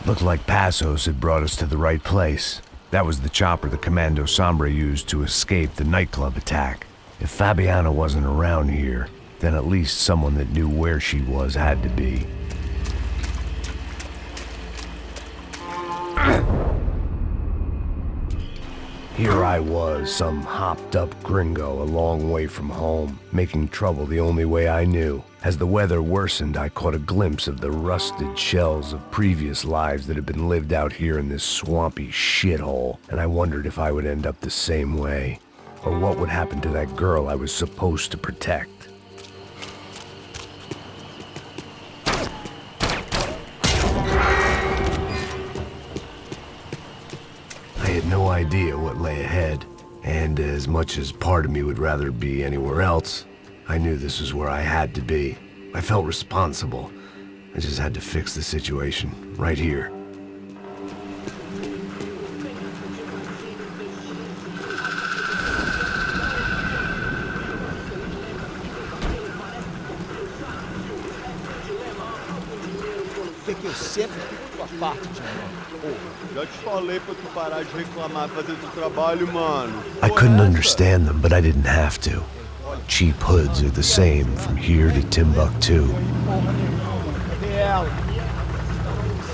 Looked like Passos had brought us to the right place. That was the chopper the Commando Sombra used to escape the nightclub attack. If Fabiana wasn't around here, then at least someone that knew where she was had to be. Here I was, some hopped-up gringo a long way from home, making trouble the only way I knew. As the weather worsened, I caught a glimpse of the rusted shells of previous lives that had been lived out here in this swampy shithole, and I wondered if I would end up the same way, or what would happen to that girl I was supposed to protect. I had no idea what lay ahead, and as much as part of me would rather be anywhere else, I knew this was where I had to be. I felt responsible. I just had to fix the situation, right here. Que eu sempre fico com a parte de mim. Já te falei pra tu parar de reclamar e fazer teu trabalho, mano. I couldn't understand them, but I didn't have to. Cheap hoods are the same from here to Timbuktu.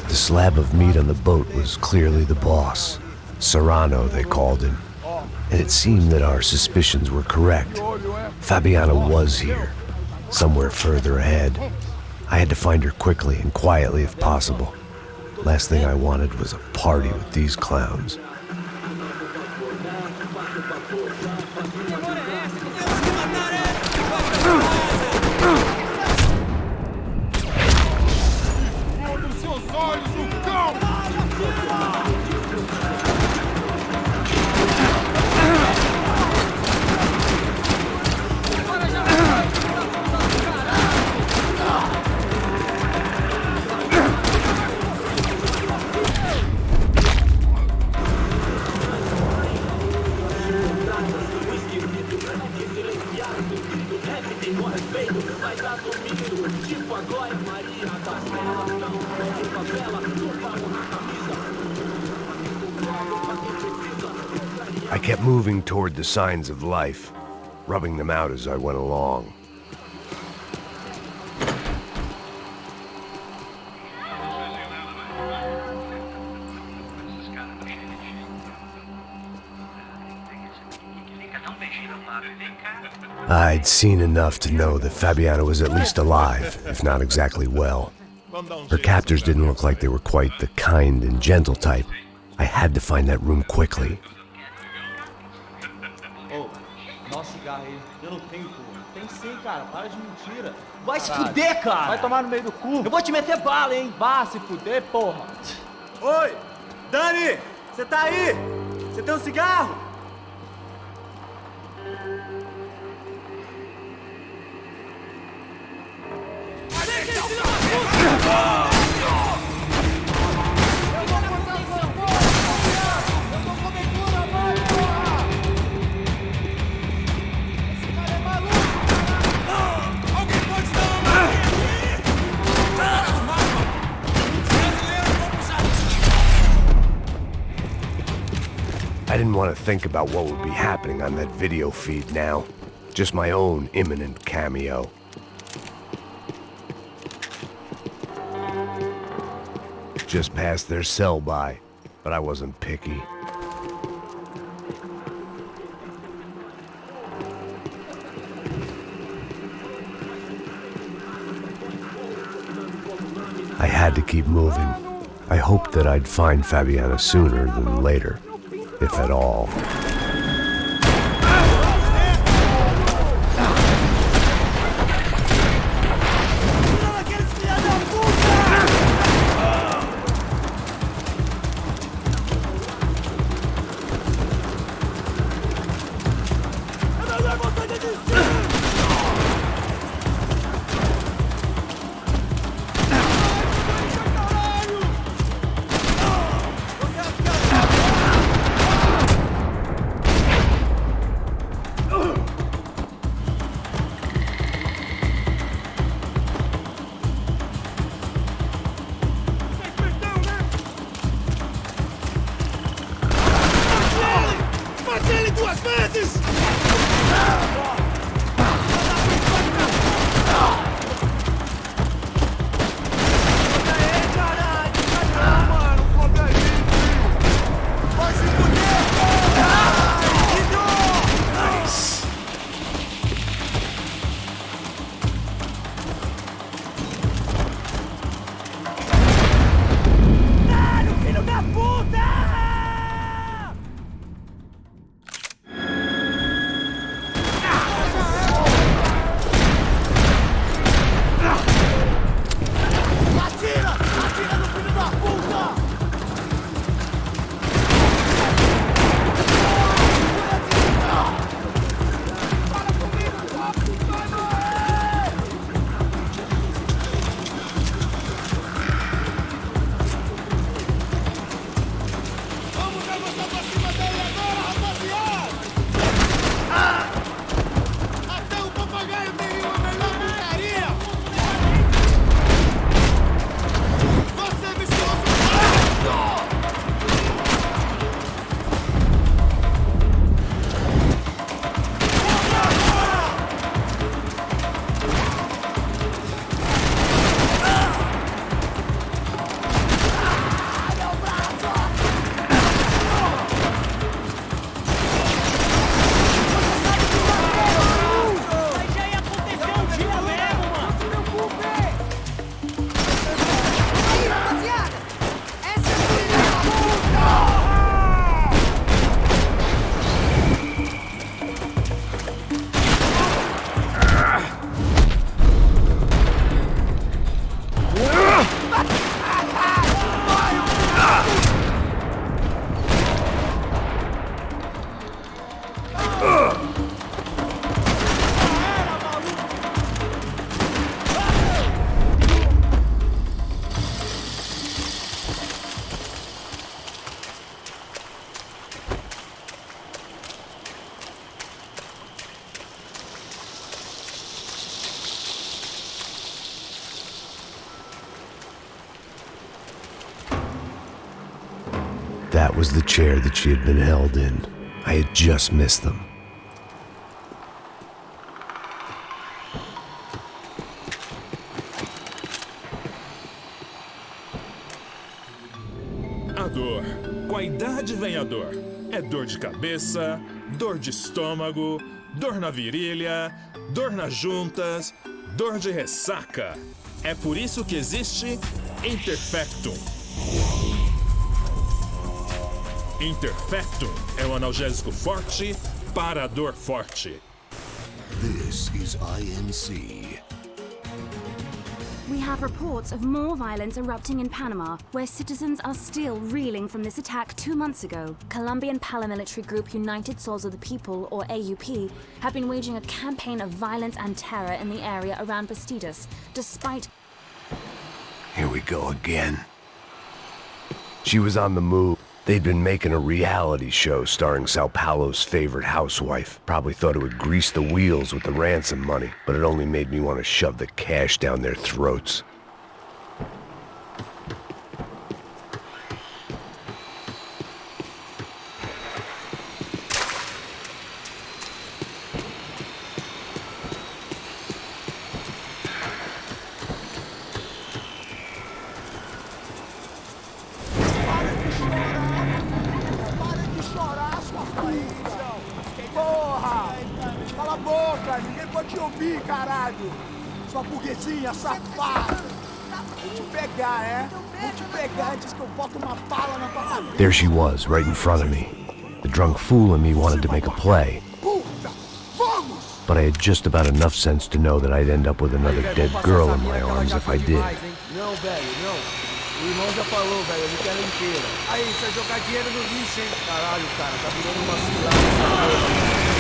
The slab of meat on the boat was clearly the boss. Serrano, they called him. And it seemed that our suspicions were correct. Fabiana was here, somewhere further ahead. I had to find her quickly and quietly if possible. Last thing I wanted was a party with these clowns. I kept moving toward the signs of life, rubbing them out as I went along. I'd seen enough to know that Fabiana was at least alive, if not exactly well. Her captors didn't look like they were quite the kind and gentle type. I had to find that room quickly. Nossa, cigarro aí. Eu não tenho, pô. Tem sim, cara. Para de mentira. Vai se fuder, cara. Vai tomar no meio do cu. Eu vou te meter bala, hein. Vá se fuder, porra. Oi, Dani, você tá aí? Você tem um cigarro? I didn't want to think about what would be happening on that video feed now. Just my own imminent cameo. Just passed their sell-by, but I wasn't picky. I had to keep moving. I hoped that I'd find Fabiana sooner than later, if at all. That was the chair that she had been held in. I had just missed them. A dor. Com a idade vem a dor. É dor de cabeça, dor de estômago, dor na virilha, dor nas juntas, dor de ressaca. É por isso que existe Interfectum. Interfectum é um analgésico forte para a dor forte. This is INC. We have reports of more violence erupting in Panama, where citizens are still reeling from this attack 2 months ago. Colombian paramilitary group United Souls of the People, or AUP, have been waging a campaign of violence and terror in the area around Bastidas, despite... Here we go again. She was on the move. They'd been making a reality show starring Sao Paulo's favorite housewife. Probably thought it would grease the wheels with the ransom money, but it only made me want to shove the cash down their throats. Cala a boca, ninguém pode te ouvir, caralho! Sua burguesinha safada! Vou te pegar, é? Vou te pegar antes que eu boto uma bala na tua cabeça! There she was, right in front of me. The drunk fool in me wanted to make a play. Puta! Vamos! But I had just about enough sense to know that I'd end up with another dead girl in my arms if I did. Não, velho, não. O irmão já falou, velho, ele quer ela inteira. Aí, você vai jogar dinheiro no lixo, hein? Caralho, cara, tá virando uma cilada essa porra.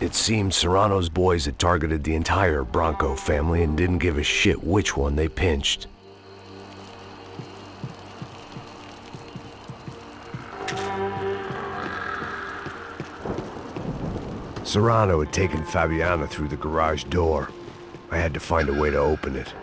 It seemed Serrano's boys had targeted the entire Bronco family and didn't give a shit which one they pinched. Serrano had taken Fabiana through the garage door. I had to find a way to open it.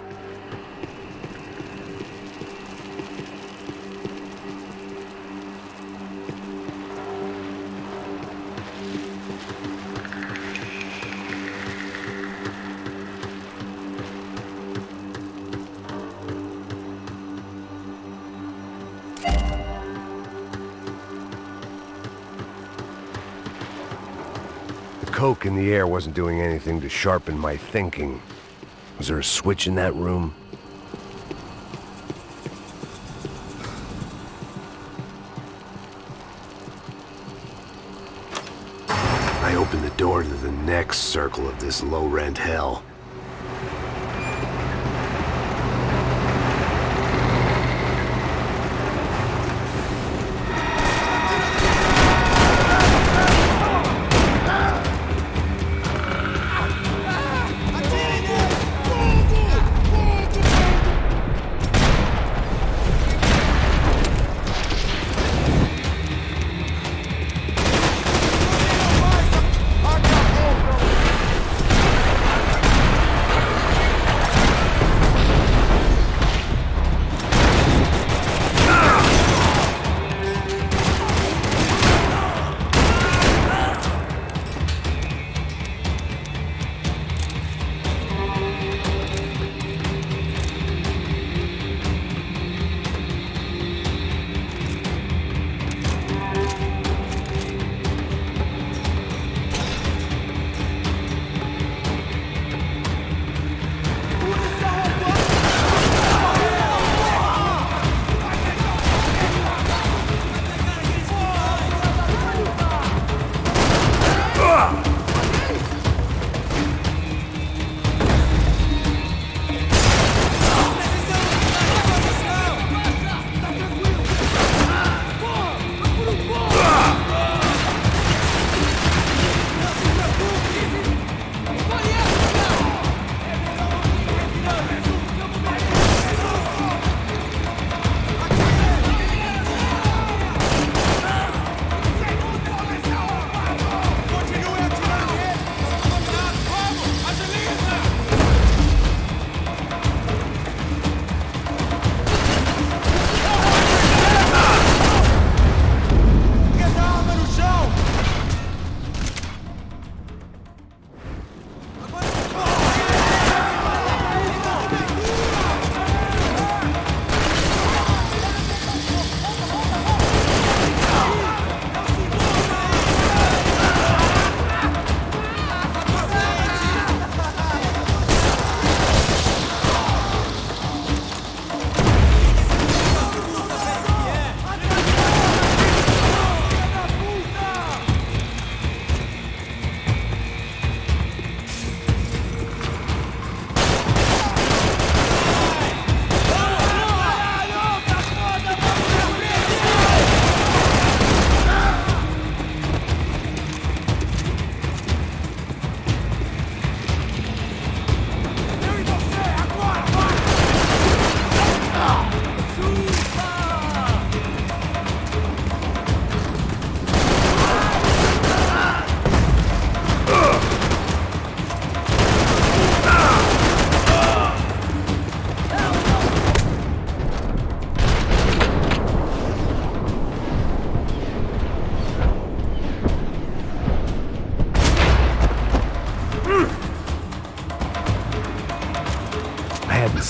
The coke in the air wasn't doing anything to sharpen my thinking. Was there a switch in that room? I opened the door to the next circle of this low-rent hell.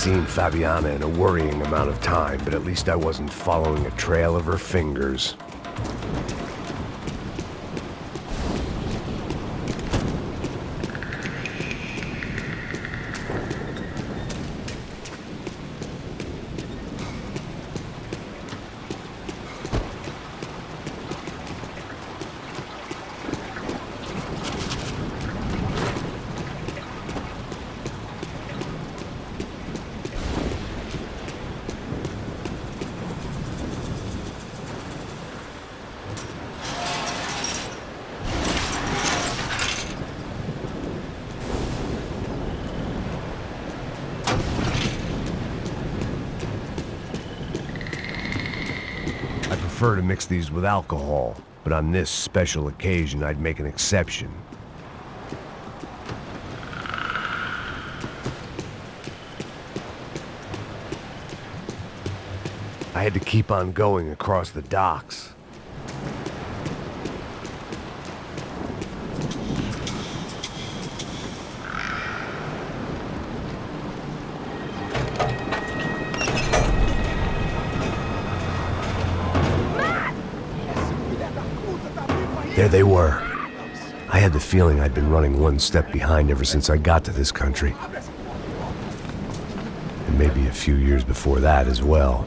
seen Fabiana in a worrying amount of time, but at least I wasn't following a trail of her fingers. I prefer to mix these with alcohol, but on this special occasion I'd make an exception. I had to keep on going across the docks. There they were. I had the feeling I'd been running one step behind ever since I got to this country. And maybe a few years before that as well.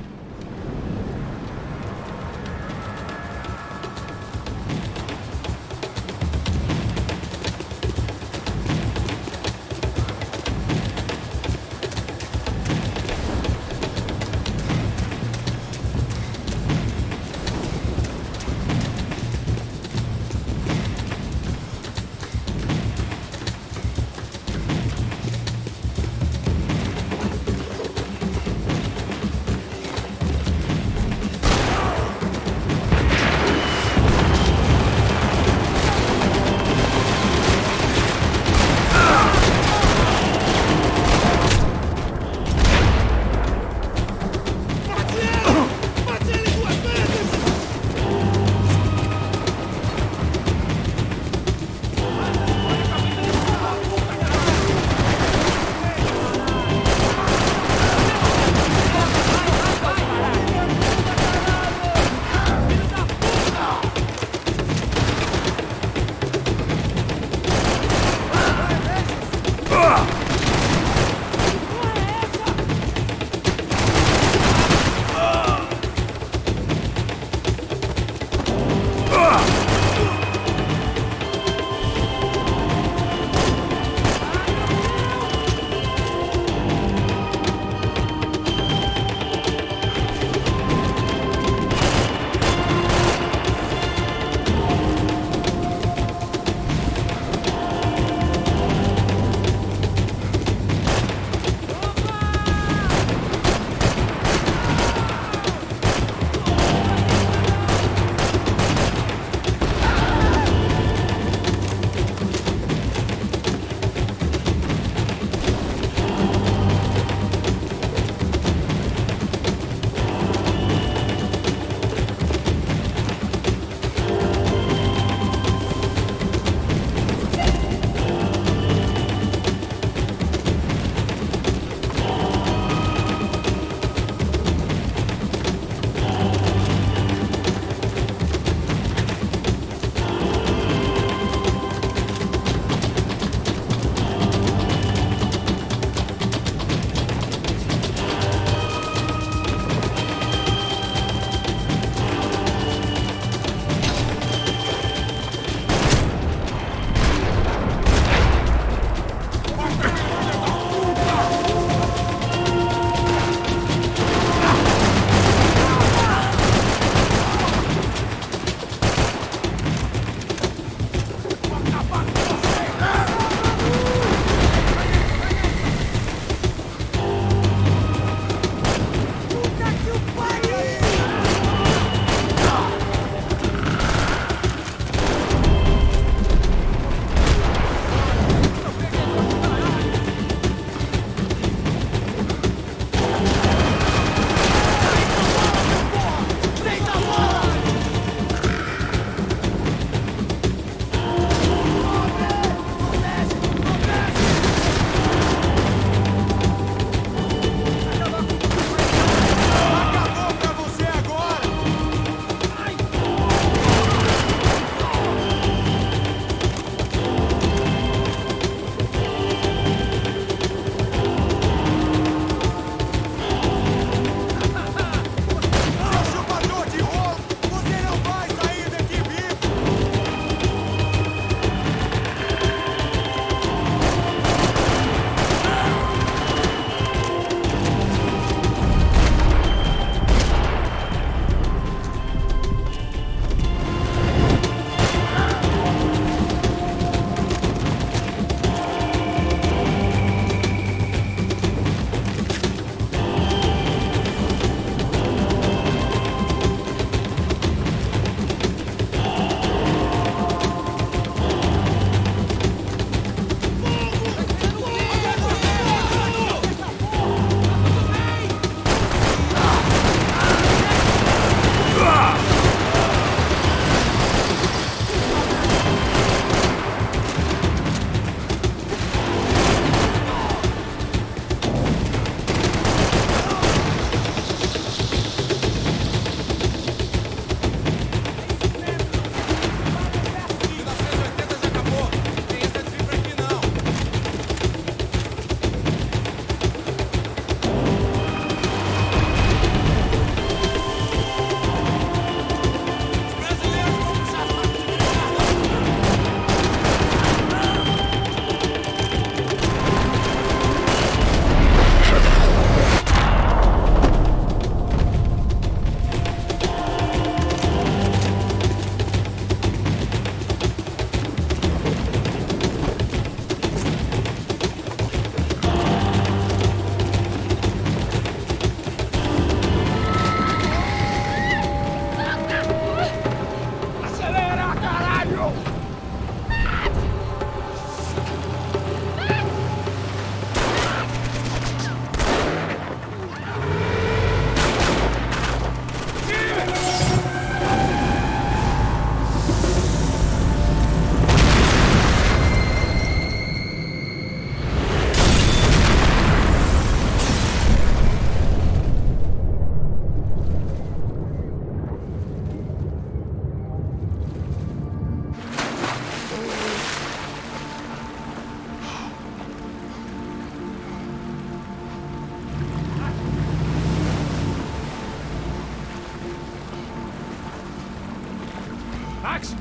Max!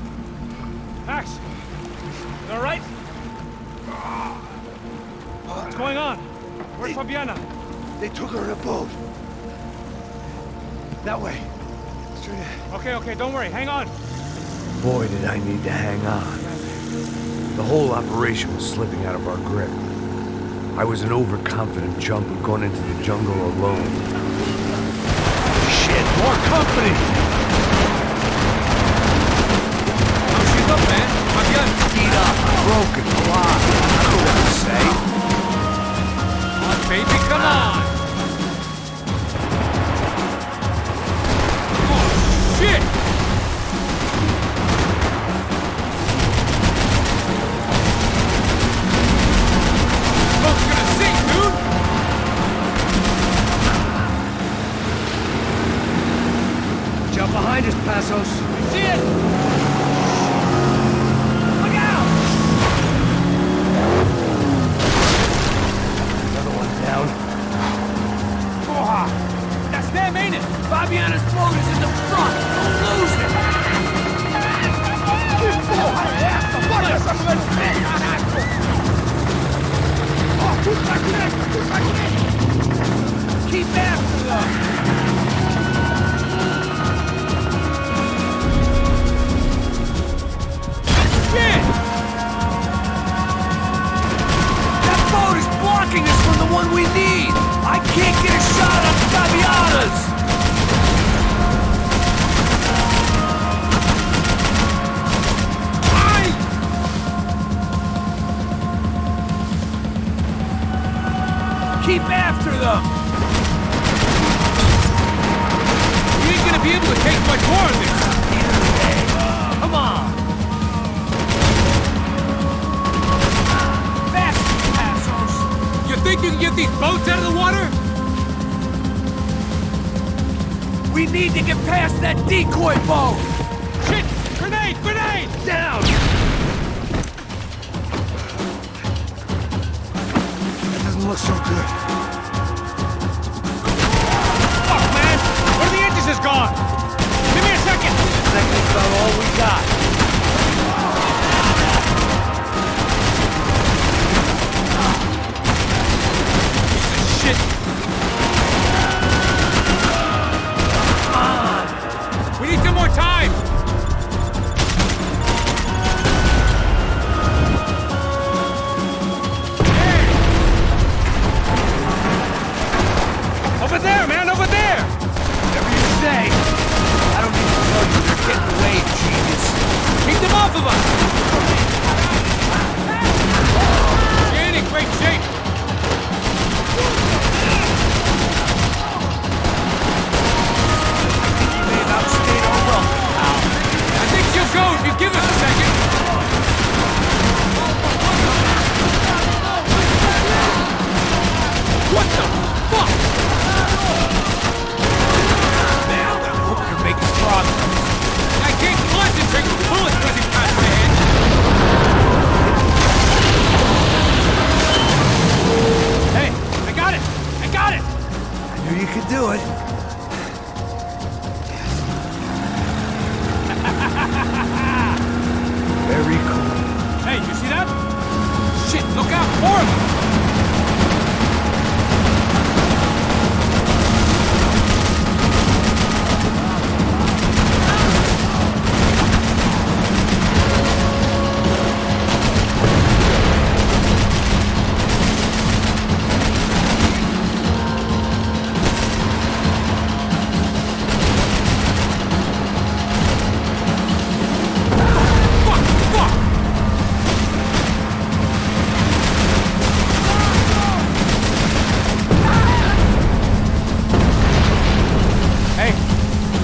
Max! You all right? What's going on? Where's Fabiana? They took her in a boat. That way. Straight ahead. Okay, don't worry. Hang on. Boy, did I need to hang on. The whole operation was slipping out of our grip. I was an overconfident chump who'd gone into the jungle alone. Shit, more company! Oh, she's up, man. Fabiana. Beat up, broken, alive. I don't know what to say. Come on, baby, come on! Oh, shit! Boat's gonna sink, dude! Jump behind us, Passos. See it! Look out! Another one down. Porra! That's them, ain't it? Fabiana's boat is in the front. Don't lose it. Porra, é essa? Bora essa mulher de pé, caraca! Ó, tudo pra direita, tudo pra direita! Keep after them! Shit! That boat is blocking us from the one we need! I can't get a shot on Fabiana's! Keep after them! We ain't gonna be able to take much more of this! Come on! Fast, assholes! You think you can get these boats out of the water? We need to get past that decoy boat! Shit! Grenade! Grenade! Down! That doesn't look so good. Fuck, man! One of the engines is gone! Give me a second! Second's about all we got. Shit! Come on! We need some more time! Over there, man! Over there! Whatever you say. I don't need to tell you they're getting away, genius. Keep them off of us! She ain't in great shape! You may have outstayed our welcome, pal. I think she'll go if you give us a second! What the fuck? Man, I hope you're making progress. I can't concentrate with bullets whizzing past my head! Hey, I got it! I got it! I knew you could do it. Very cool. Hey, you see that? Shit, look out! More of them!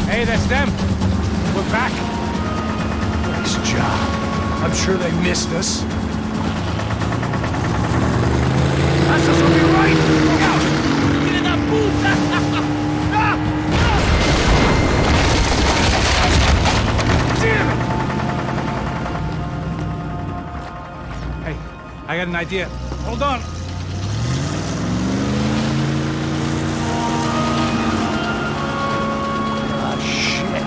Hey, that's them. We're back. Nice job. I'm sure they missed us. That's us will be right! Look out! Get in that booth! Damn it! Hey, I got an idea. Hold on. Ah, shit.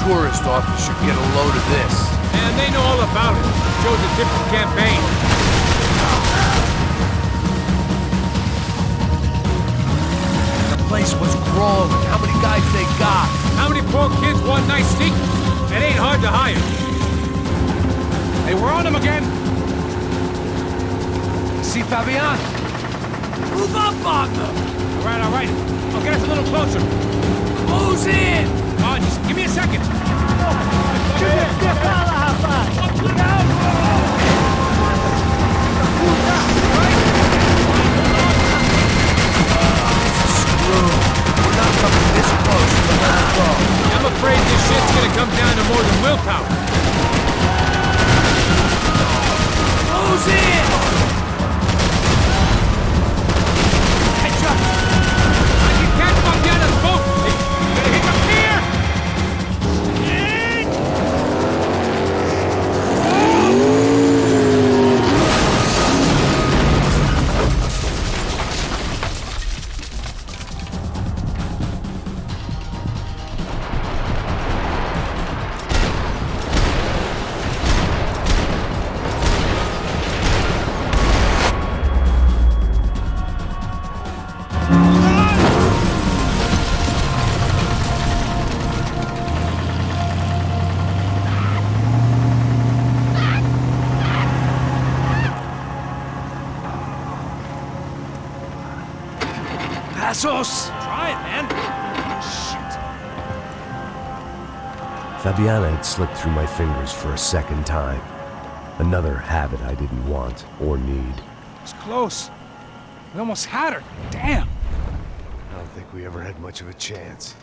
tourist office should get a load of this. And they know all about it. Shows a tip from campaign. The place was crawling. How many guys they got? How many poor kids want nice sneakers? It ain't hard to hire. Hey, we're on them again. See Fabian? Move up, partner! All right. I'll get us a little closer. Who's in? Oh, just give me a second. I'm afraid this shit's gonna come down to more than willpower. Who's in? Hey, Chuck! I can catch Fabiana's boat! He's up here! Passos! Try it, man. Fabiana had slipped through my fingers for a second time. Another habit I didn't want or need. It's close. We almost had her. Damn. I don't think we ever had much of a chance.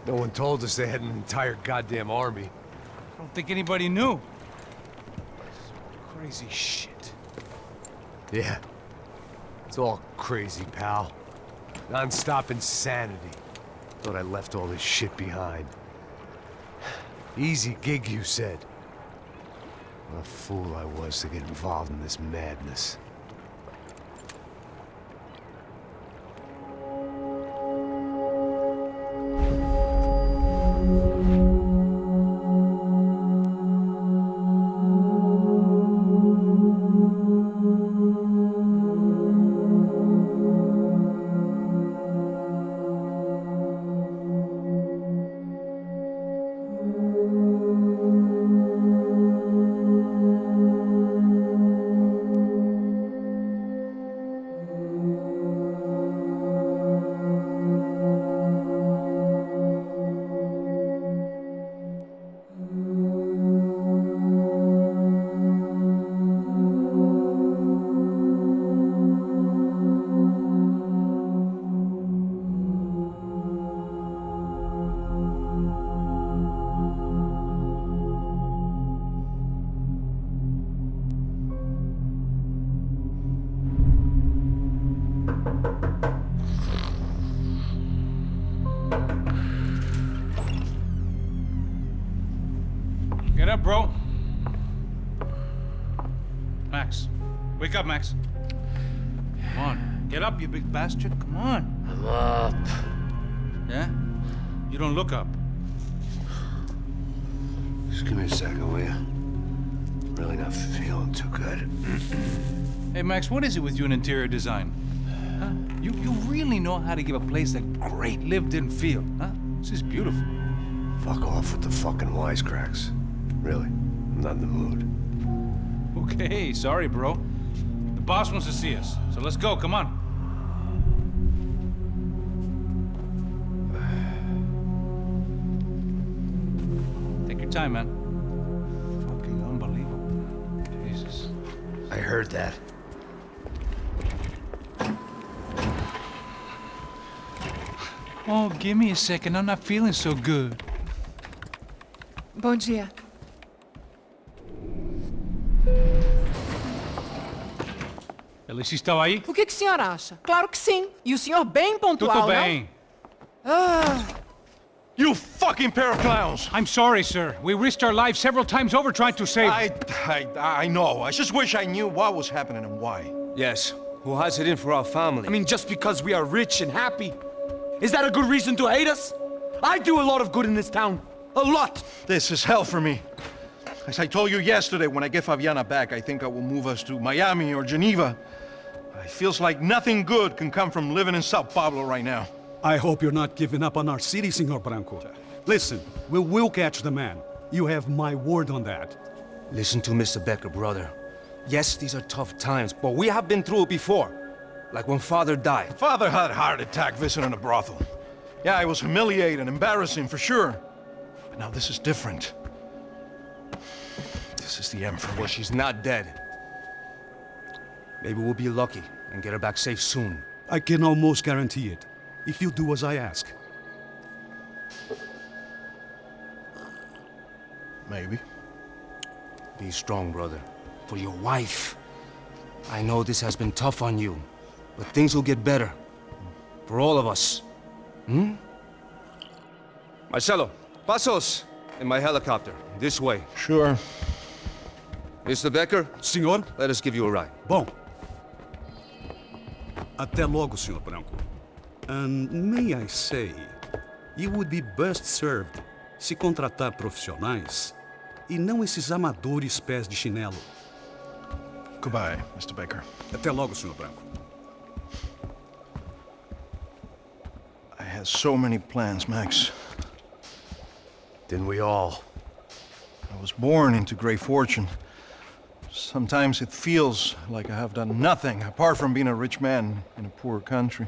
No one told us they had an entire goddamn army. I don't think anybody knew. Crazy shit. Yeah. It's all crazy, pal. Non-stop insanity. Thought I left all this shit behind. Easy gig, you said. What a fool I was to get involved in this madness. Get up, bro. Max. Wake up, Max. Come on. Get up, you big bastard. Come on. I'm up. Yeah? You don't look up. Just give me a second, will you? Really not feeling too good. Hey, Max, what is it with you in interior design? Huh? You really know how to give a place a great lived-in feel, huh? This is beautiful. Fuck off with the fucking wisecracks. Really, I'm not in the mood. Okay, sorry, bro. The boss wants to see us, so let's go, come on. Take your time, man. Fucking unbelievable. Jesus. I heard that. Oh, give me a second. I'm not feeling so good. Bom dia. Alice estava aí? O que o senhor acha? Claro que sim. E o senhor bem pontual, Tudo bem. You fucking pair of clowns! I'm sorry, sir. We risked our lives several times over trying to save... I know. I just wish I knew what was happening and why. Yes, who has it in for our family? I mean, just because we are rich and happy, is that a good reason to hate us? I do a lot of good in this town. A lot! This is hell for me. As I told you yesterday, when I get Fabiana back, I think I will move us to Miami or Geneva. It feels like nothing good can come from living in Sao Paulo right now. I hope you're not giving up on our city, Senor Branco. Listen, we will catch the man. You have my word on that. Listen to Mr. Becker, brother. Yes, these are tough times, but we have been through it before. Like when Father died. Father had a heart attack visiting a brothel. Yeah, it was humiliating, embarrassing, for sure. But now this is different. This is the end for me. Well, she's not dead. Maybe we'll be lucky and get her back safe soon. I can almost guarantee it, if you do as I ask. Maybe. Be strong, brother. For your wife. I know this has been tough on you, but things will get better. For all of us. Hmm? Marcelo, pasos in my helicopter. This way. Sure. Mr. Becker? Senhor? Let us give you a ride. Bom. Até logo, Senhor Branco. And may I say, you would be best served se contratar profissionais e não esses amadores pés de chinelo. Goodbye, Mr. Baker. Até logo, Senhor Branco. I had so many plans, Max. Didn't we all? I was born into great fortune. Sometimes it feels like I have done nothing apart from being a rich man in a poor country.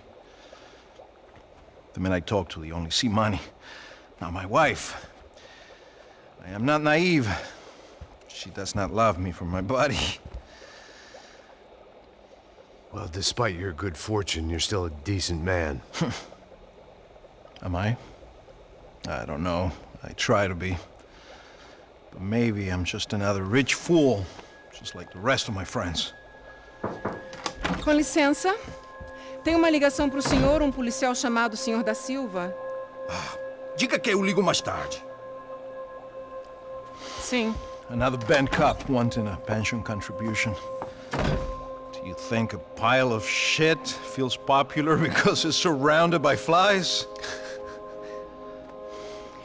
The men I talk to, they only see money. Now my wife, I am not naive. She does not love me for my body. Well, despite your good fortune, you're still a decent man. Am I? I don't know. I try to be. But maybe I'm just another rich fool, just like the rest of my friends. Com licença. Tem uma ligação para o senhor, um policial chamado Sr. da Silva. Diga que eu ligo mais tarde. Sim. Another bent cop wanting a pension contribution. Do you think a pile of shit feels popular because it's surrounded by flies?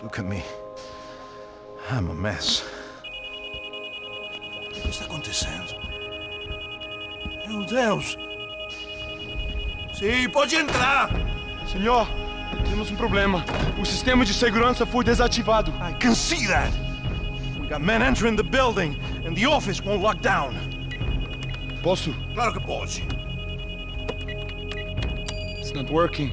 Look at me. I'm a mess. O que está acontecendo? Meu Deus! Sim, pode entrar! Senhor, temos problema. O sistema de segurança foi desativado. I can see that. We got men entering the building, and the office won't lock down. Posso? Claro que pode. It's not working.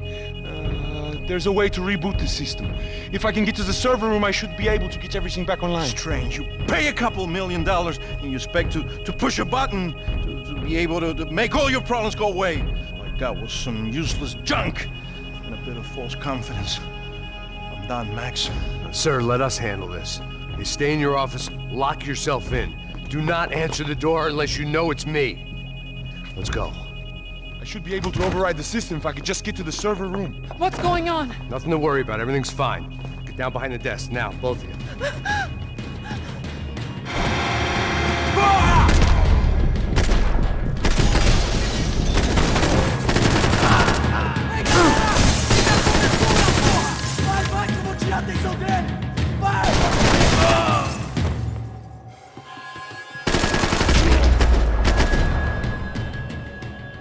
There's a way to reboot the system. If I can get to the server room, I should be able to get everything back online. Strange. You pay a couple $1 million, and you expect to push a button to be able to make all your problems go away. All I got was some useless junk and a bit of false confidence. I'm done, Max. Sir, let us handle this. You stay in your office, lock yourself in. Do not answer the door unless you know it's me. Let's go. I should be able to override the system if I could just get to the server room. What's going on? Nothing to worry about. Everything's fine. Get down behind the desk. Now, both of you. Vai, que eu vou tirar a atenção dele! Vai!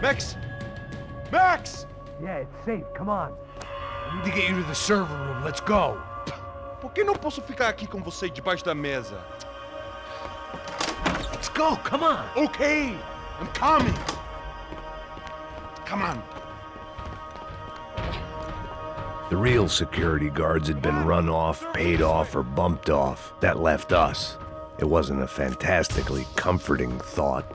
Max! Max! Yeah, it's safe. Come on. I need to get you to the server room. Let's go. Por que não posso ficar aqui com você debaixo da mesa? Let's go. Come on. Okay, I'm coming. Come on. The real security guards had been run off, paid off, or bumped off. That left us. It wasn't a fantastically comforting thought.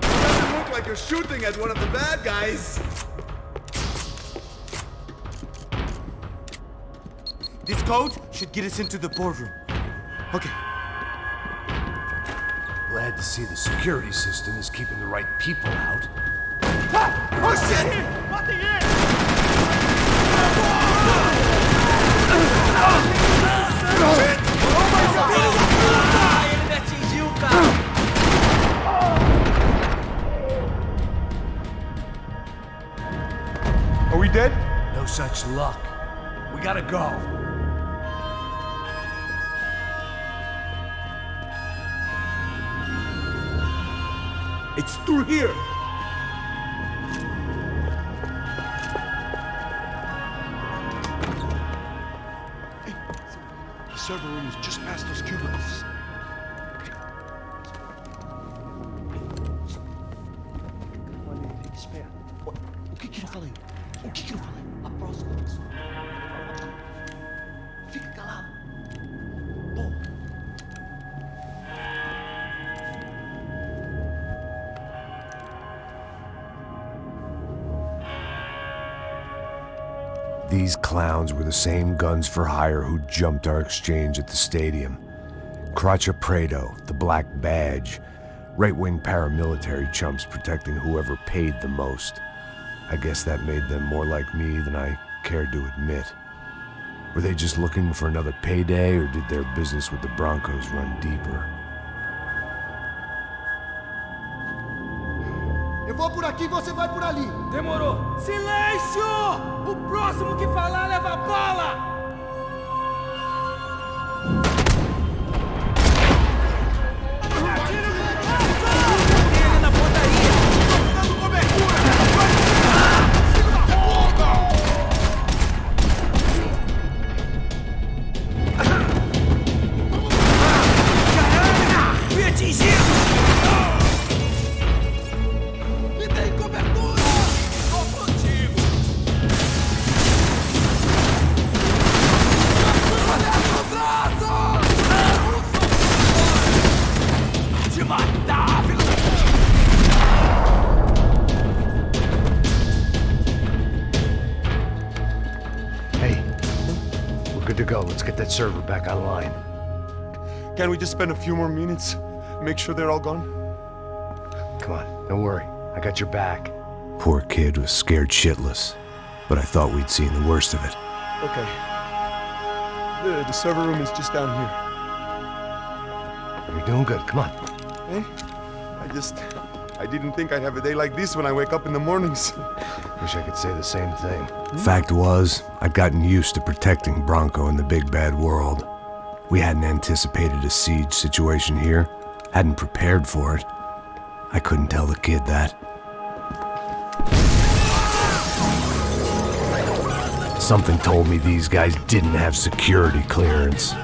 Doesn't look like you're shooting at one of the bad guys. This code should get us into the boardroom. Okay. Glad to see the security system is keeping the right people out. Ah! Oh shit! What the hell? Shit! Oh my god! Ele me atingiu, cara! Are we dead? No such luck. We gotta go. It's through here! Hey, the server room is just past those cubicles. O que que eu falei? O que que eu falei? A próxima pessoa. Fica calado. Pô. These clowns were the same guns for hire who jumped our exchange at the stadium. Crotcha Prado, the Black Badge, right-wing paramilitary chumps protecting whoever paid the most. I guess that made them more like me than I cared to admit. Were they just looking for another payday, or did their business with the Broncos run deeper? Eu vou por aqui, você vai por ali. Demorou. Silêncio! O próximo que falar leva a bala! Good to go. Let's get that server back online. Can't we just spend a few more minutes? Make sure they're all gone? Come on, don't worry. I got your back. Poor kid was scared shitless, but I thought we'd seen the worst of it. Okay. The server room is just down here. You're doing good. Come on. Eh? I didn't think I'd have a day like this when I wake up in the mornings. Wish I could say the same thing. Fact was, I'd gotten used to protecting Bronco in the big bad world. We hadn't anticipated a siege situation here, hadn't prepared for it. I couldn't tell the kid that. Something told me these guys didn't have security clearance.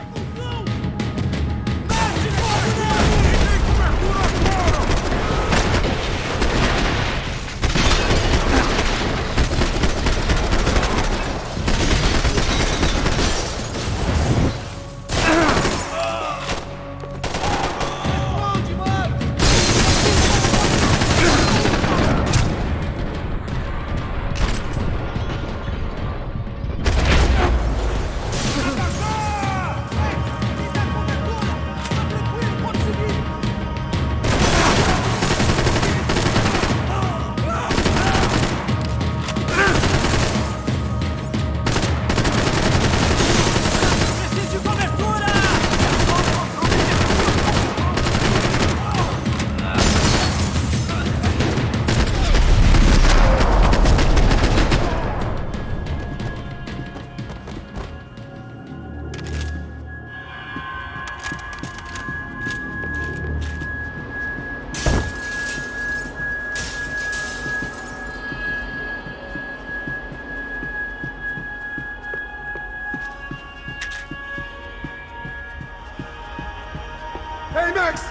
Hey, Max!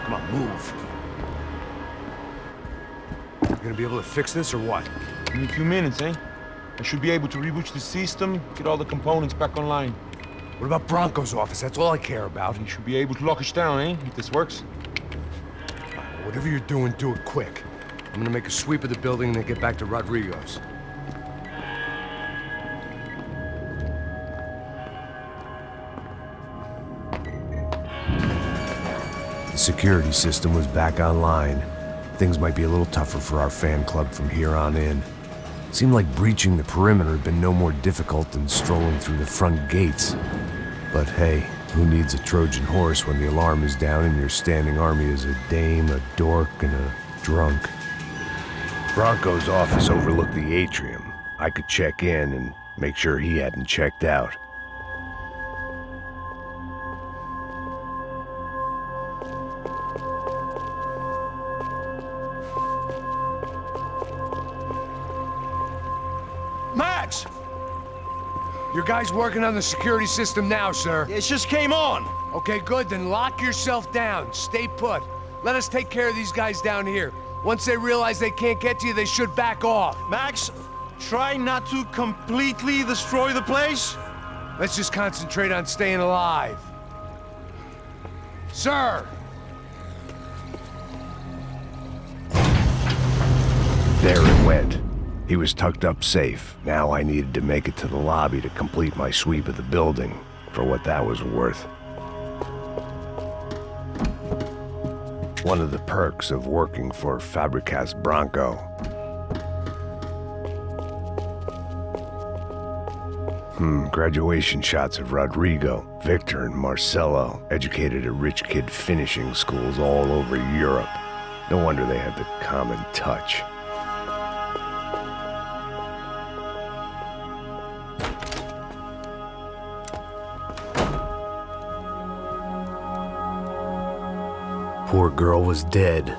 Come on, move. You gonna be able to fix this or what? In a few minutes, eh? I should be able to reboot the system, get all the components back online. What about Bronco's office? That's all I care about. You should be able to lock us down, eh? If this works. Whatever you're doing, do it quick. I'm gonna make a sweep of the building and then get back to Rodrigo's. The security system was back online. Things might be a little tougher for our fan club from here on in. Seemed like breaching the perimeter had been no more difficult than strolling through the front gates. But hey, who needs a Trojan horse when the alarm is down and your standing army is a dame, a dork, and a drunk? Bronco's office overlooked the atrium. I could check in and make sure he hadn't checked out. Max! Your guy's working on the security system now, sir. It just came on. Okay, good. Then lock yourself down. Stay put. Let us take care of these guys down here. Once they realize they can't get to you, they should back off. Max, try not to completely destroy the place. Let's just concentrate on staying alive. Sir! There it went. He was tucked up safe. Now I needed to make it to the lobby to complete my sweep of the building, for what that was worth. One of the perks of working for Fabricas Bronco. Graduation shots of Rodrigo, Victor, and Marcelo, educated at rich kid finishing schools all over Europe. No wonder they had the common touch. Poor girl was dead,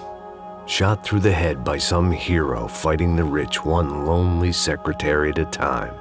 shot through the head by some hero fighting the rich one lonely secretary at a time.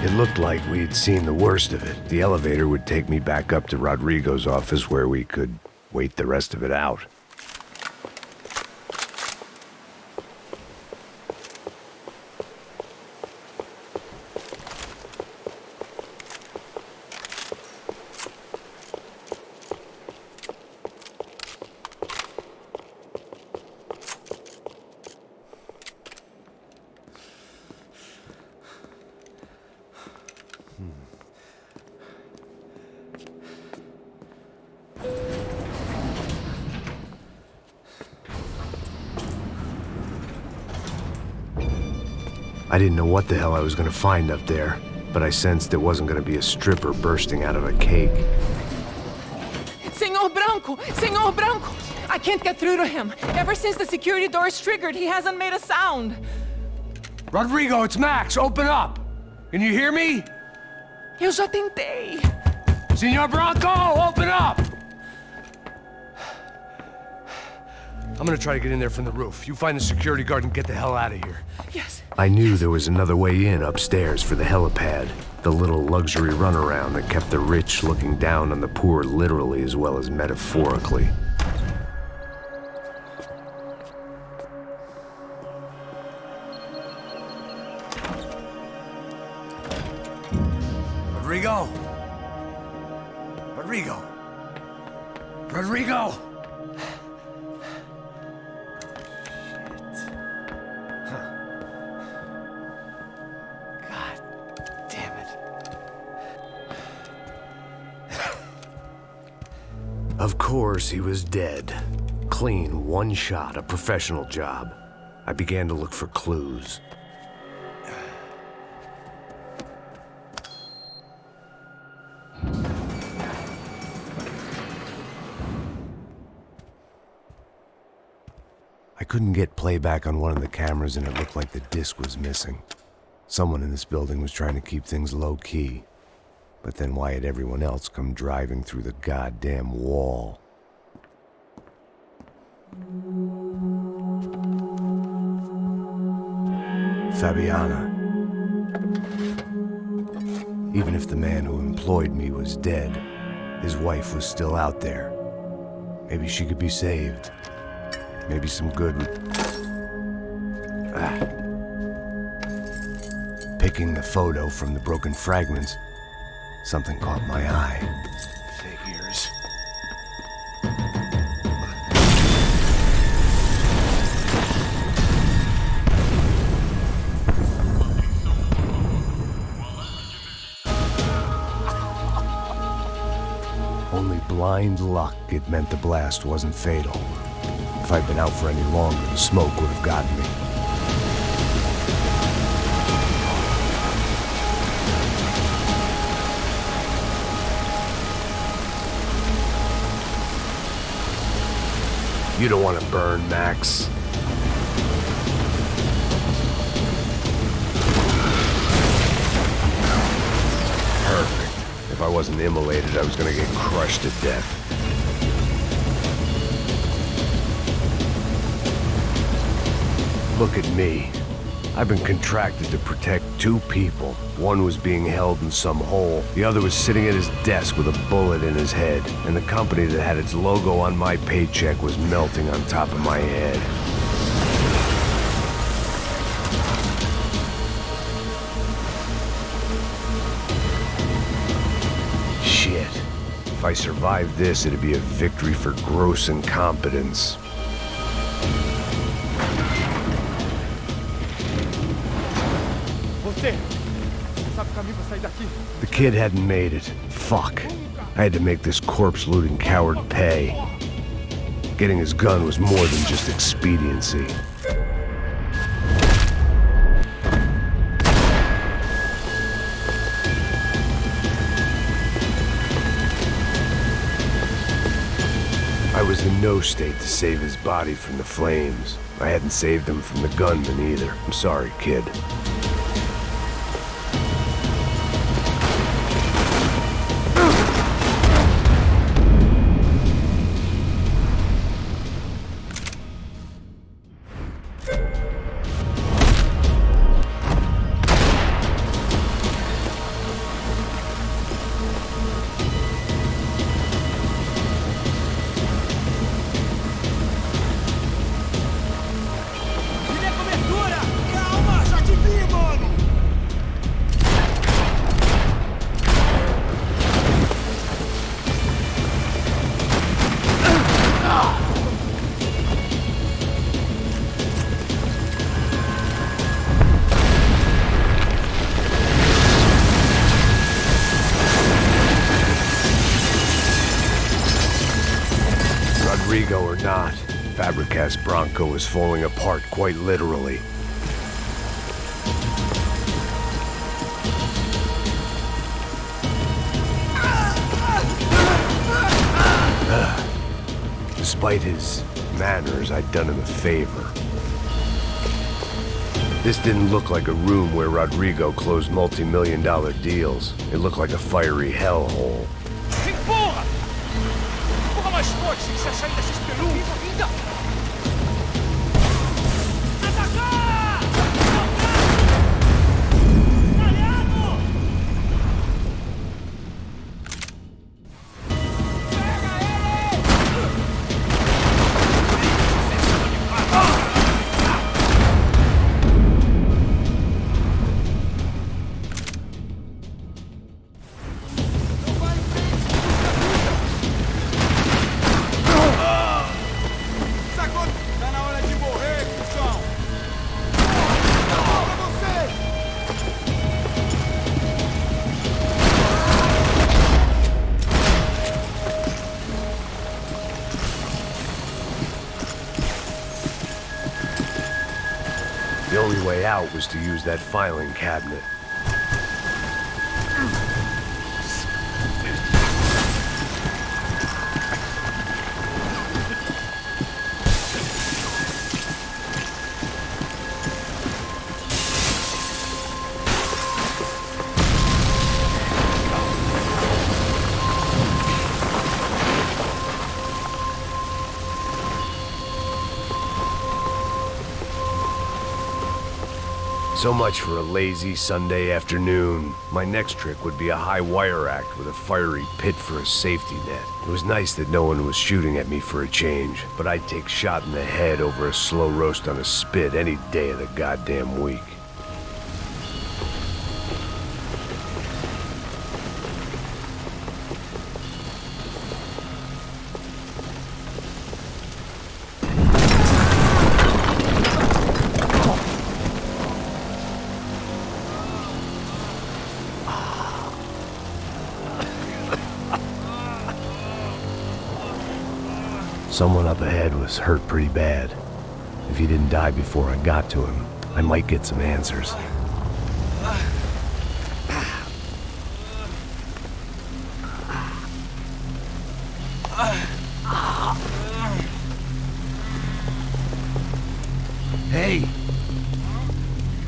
It looked like we'd seen the worst of it. The elevator would take me back up to Rodrigo's office where we could wait the rest of it out. I didn't know what the hell I was going to find up there, but I sensed it wasn't going to be a stripper bursting out of a cake. Senor Branco! Senor Branco! I can't get through to him. Ever since the security door is triggered, he hasn't made a sound. Rodrigo, it's Max. Open up. Can you hear me? Eu já tentei. Senor Branco, open up! I'm gonna try to get in there from the roof. You find the security guard and get the hell out of here. Yes. I knew there was another way in upstairs for the helipad, the little luxury runaround that kept the rich looking down on the poor literally as well as metaphorically. Rodrigo? Rodrigo? Rodrigo! God damn it. Of course, he was dead. Clean, one shot, a professional job. I began to look for clues. I couldn't get playback on one of the cameras and it looked like the disc was missing. Someone in this building was trying to keep things low-key. But then why had everyone else come driving through the goddamn wall? Fabiana. Even if the man who employed me was dead, his wife was still out there. Maybe she could be saved. Maybe some good would... Picking the photo from the broken fragments, something caught my eye. Figures. Only blind luck it meant the blast wasn't fatal. If I'd been out for any longer, the smoke would have gotten me. You don't want to burn, Max. Perfect. If I wasn't immolated, I was gonna get crushed to death. Look at me. I've been contracted to protect two people. One was being held in some hole. The other was sitting at his desk with a bullet in his head. And the company that had its logo on my paycheck was melting on top of my head. Shit. If I survived this, it'd be a victory for gross incompetence. The kid hadn't made it. Fuck. I had to make this corpse-looting coward pay. Getting his gun was more than just expediency. I was in no state to save his body from the flames. I hadn't saved him from the gunman either. I'm sorry, kid. Rodrigo or not, Fabricas Bronco was falling apart quite literally. Despite his manners, I'd done him a favor. This didn't look like a room where Rodrigo closed multi-million-dollar deals. It looked like a fiery hellhole. Empurra! Empurra mais forte se quiser sair dessa espelunca! Ainda! Atacar! Aliado! Pega ele! way out was to use that filing cabinet. So much for a lazy Sunday afternoon. My next trick would be a high wire act with a fiery pit for a safety net. It was nice that no one was shooting at me for a change, but I'd take shot in the head over a slow roast on a spit any day of the goddamn week. Someone up ahead was hurt pretty bad. If he didn't die before I got to him, I might get some answers. Hey!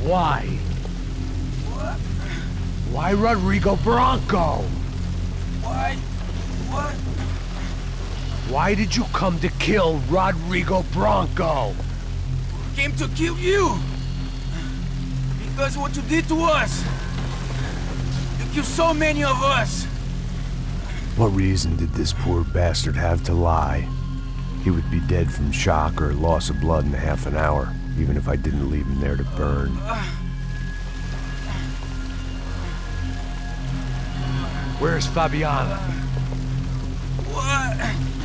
Why? Why Rodrigo Bronco? Why? What? Why did you come to kill Rodrigo Bronco? Came to kill you! Because what you did to us! You killed so many of us! What reason did this poor bastard have to lie? He would be dead from shock or loss of blood in half an hour, even if I didn't leave him there to burn. Where's Fabiana? What?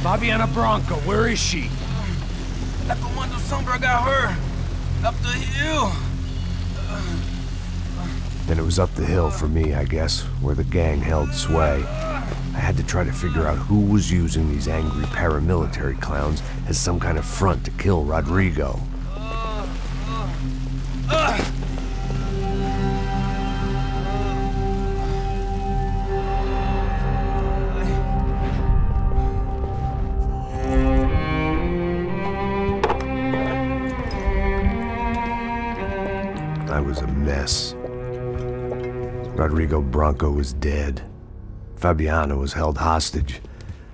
Fabiana Bronco, where is she? La Comando Sombra got her. Up the hill. Then it was up the hill for me, I guess, where the gang held sway. I had to try to figure out who was using these angry paramilitary clowns as some kind of front to kill Rodrigo. I was a mess. Rodrigo Bronco was dead. Fabiana was held hostage.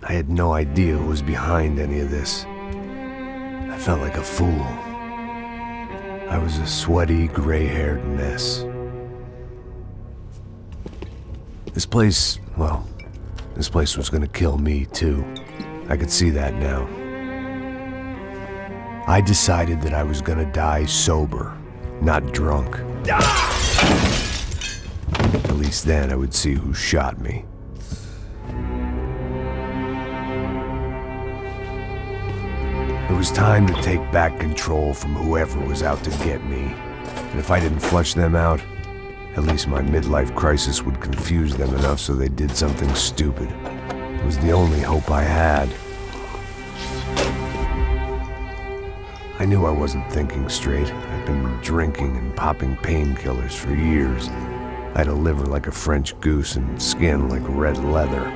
I had no idea who was behind any of this. I felt like a fool. I was a sweaty, gray-haired mess. This place was gonna kill me too. I could see that now. I decided that I was gonna die sober, not drunk. At least then I would see who shot me. It was time to take back control from whoever was out to get me. And if I didn't flush them out, at least my midlife crisis would confuse them enough so they did something stupid. It was the only hope I had. I knew I wasn't thinking straight. I'd been drinking and popping painkillers for years. I had a liver like a French goose and skin like red leather.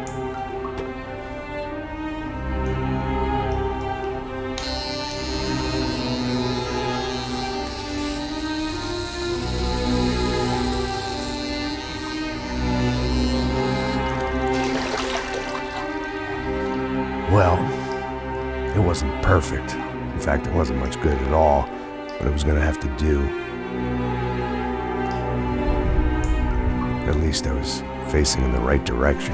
Well, it wasn't perfect. In fact, it wasn't much good at all, but it was gonna have to do. At least I was facing in the right direction.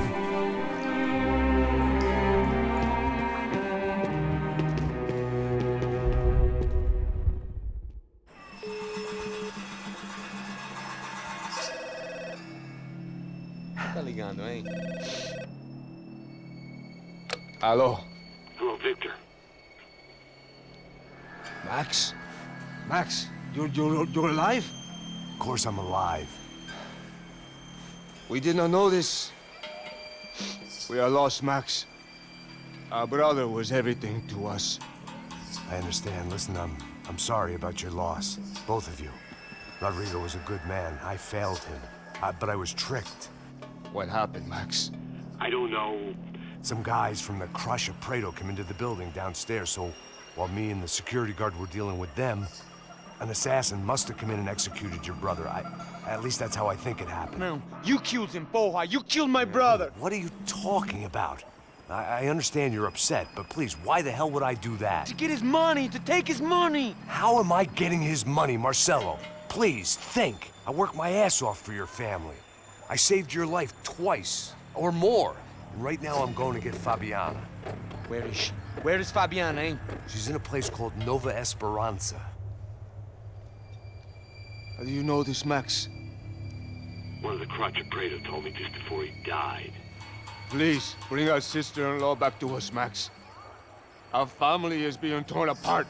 Tá ligando, hein? Alô? Oh, Victor. Max? Max, you're alive? Of course I'm alive. We did not know this. We are lost, Max. Our brother was everything to us. I understand. Listen, I'm sorry about your loss. Both of you. Rodrigo was a good man. I failed him. But I was tricked. What happened, Max? I don't know. Some guys from the Crush of Prado came into the building downstairs, so while me and the security guard were dealing with them, an assassin must have come in and executed your brother. At least that's how I think it happened. No, you killed him, porra. You killed my brother. What are you talking about? I understand you're upset, but please, why the hell would I do that? To get his money, to take his money. How am I getting his money, Marcelo? Please, think. I worked my ass off for your family. I saved your life twice, or more. And right now I'm going to get Fabiana. Where is she? Where is Fabiana, eh? She's in a place called Nova Esperanza. How do you know this, Max? One of the Crotch of Prado told me just before he died. Please, bring our sister-in-law back to us, Max. Our family is being torn apart.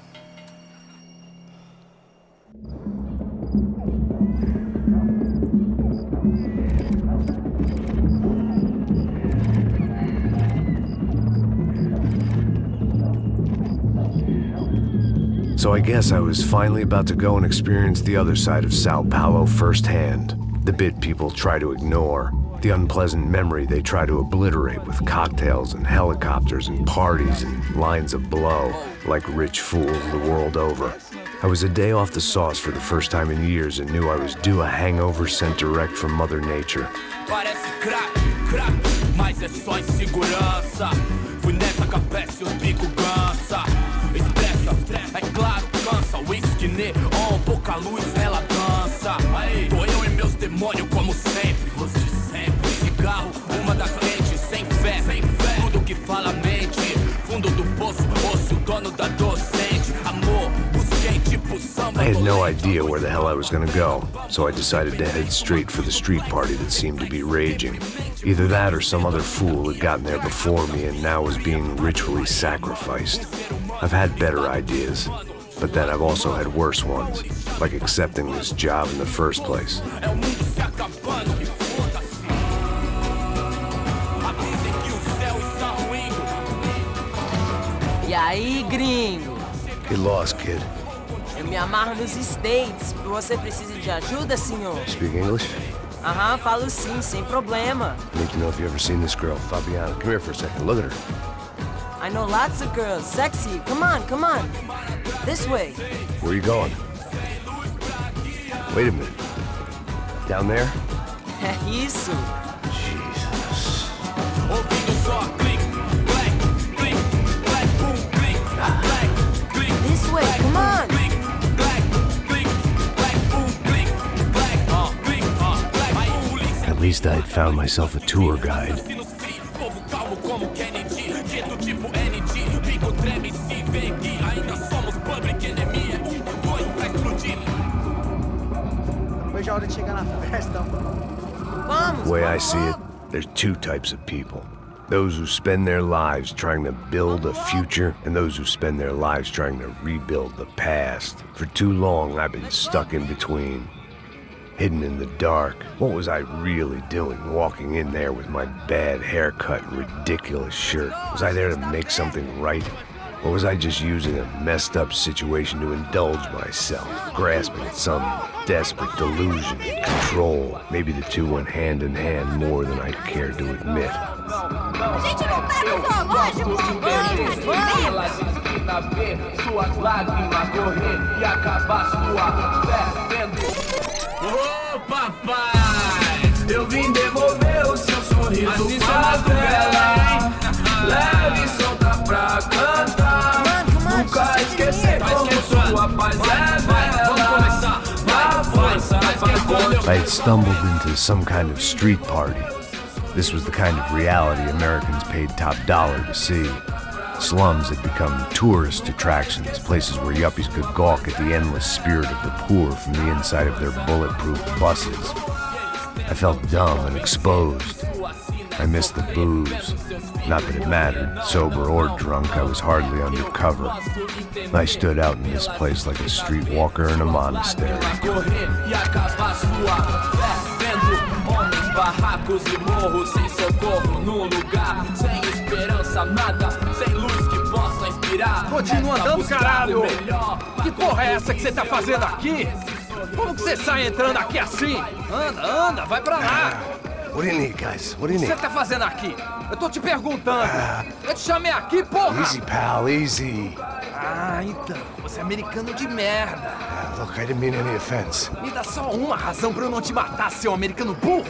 So I guess I was finally about to go and experience the other side of Sao Paulo firsthand. The bit people try to ignore. The unpleasant memory they try to obliterate with cocktails and helicopters and parties and lines of blow, like rich fools the world over. I was a day off the sauce for the first time in years and knew I was due a hangover sent direct from Mother Nature. Parece crack, mas é só insegurança. Fui nessa capece, os bico cansa. Estressa, é claro, cansa. Whisky, neon, pouca luz, ela dança. Tô eu e meus demônios como sempre. Os de sempre, cigarro, uma da frente. Sem fé, tudo que fala mente. Fundo do poço, osso, dono da docente. Amor, busquei tipo samba. I had no idea where the hell I was gonna go, so I decided to head straight for the street party that seemed to be raging. Either that or some other fool had gotten there before me and now was being ritually sacrificed. I've had better ideas, but then I've also had worse ones, like accepting this job in the first place. E aí, gringo? Get lost, kid. Eu me amarro nos States. Você precisa de ajuda, senhor? Speak English? Aham, falo sim, sem problema. I need to know if you've ever seen this girl, Fabiana. Come here for a second. Look at her. I know lots of girls. Sexy. Come on, come on. This way. Where are you going? Wait a minute. Down there? Isso. Jesus. This way, come on. At least I'd found myself a tour guide. The way I see it, there's two types of people. Those who spend their lives trying to build a future, and those who spend their lives trying to rebuild the past. For too long, I've been stuck in between. Hidden in the dark. What was I really doing walking in there with my bad haircut and ridiculous shirt? Was I there to make something right? Or was I just using a messed up situation to indulge myself, grasping at some desperate delusion of control? Maybe the two went hand in hand more than I cared to admit. A gente não tá no zoológico agora, suas lágrimas correr e acabar sua fé vendo. Ô papai, eu vim devolver o seu sorriso pra tela. Leve e solta pra cantar. Nunca esquecer como sua paz é bela. Na força, I had stumbled into some kind of street party. This was the kind of reality Americans paid top dollar to see. Slums had become tourist attractions, places where yuppies could gawk at the endless spirit of the poor from the inside of their bulletproof buses. I felt dumb and exposed. I missed the booze. Not that it mattered, sober or drunk, I was hardly undercover. I stood out in this place like a streetwalker in a monastery. Barracos e morros sem socorro num lugar sem esperança, nada, sem luz que possa inspirar. Continua andando, caralho! Que porra é essa que você tá fazendo aqui? Como que você sai entrando aqui assim? Anda, vai pra lá. What do you need, guys? What do you O que need? você tá fazendo aqui? Eu tô te perguntando. Eu te chamei aqui, porra! Easy, pal, easy. Ah, então. Você é americano de merda. Look, I didn't mean any offense. Me dá só uma razão pra eu não te matar, seu americano burro.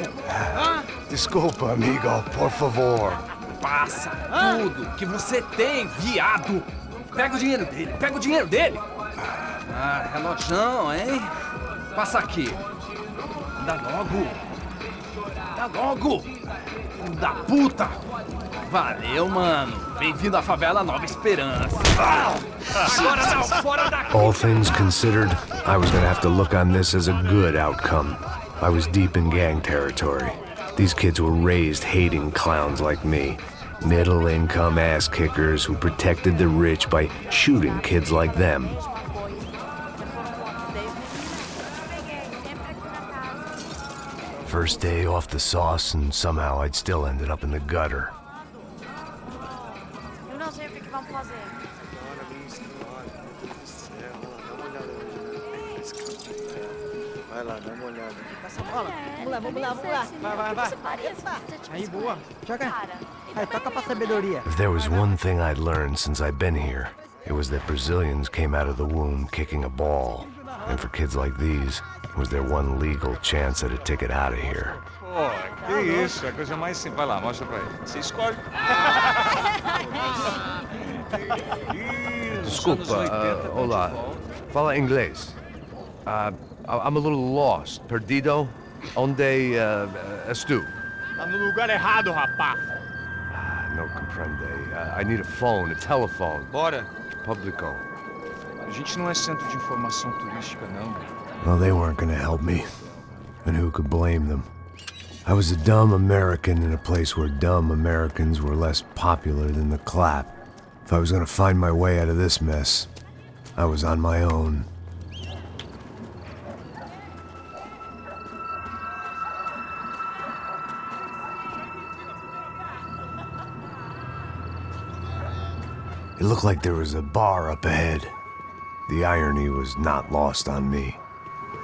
Desculpa, amigo, por favor. Passa tudo que você tem, viado. Pega o dinheiro dele. Ah, relojão, hein? Passa aqui. Dá logo. Filho da puta. Valeu, mano. Bem-vindo à favela Nova Esperança. Agora não, fora daqui. All things considered, I was gonna have to look on this as a good outcome. I was deep in gang territory. These kids were raised hating clowns like me. Middle-income ass-kickers who protected the rich by shooting kids like them. First day off the sauce, and somehow I'd still ended up in the gutter. Eu não sei o que vamos fazer. Vai lá, dá uma olhada. Essa bola. Vamos lá. Vai. Aí, boa. Joga. Aí, toca pra sabedoria. If there was one thing I'd learned since I'd been here, it was that Brazilians came out of the womb kicking a ball. And for kids like these, it was their one legal chance at a ticket out of here. Pô, que isso, é a coisa mais simples. Vai lá, mostra pra ele. Você escolhe. Desculpa, olá. Fala inglês. I'm a little lost. Perdido? Onde és tu? Tá no lugar errado, rapaz. No comprende. I need a phone, a telephone. Bora. Publico. A gente não é centro de informação turística, não. Well, they weren't gonna help me. And who could blame them? I was a dumb American in a place where dumb Americans were less popular than the clap. If I was gonna find my way out of this mess, I was on my own. It looked like there was a bar up ahead. The irony was not lost on me.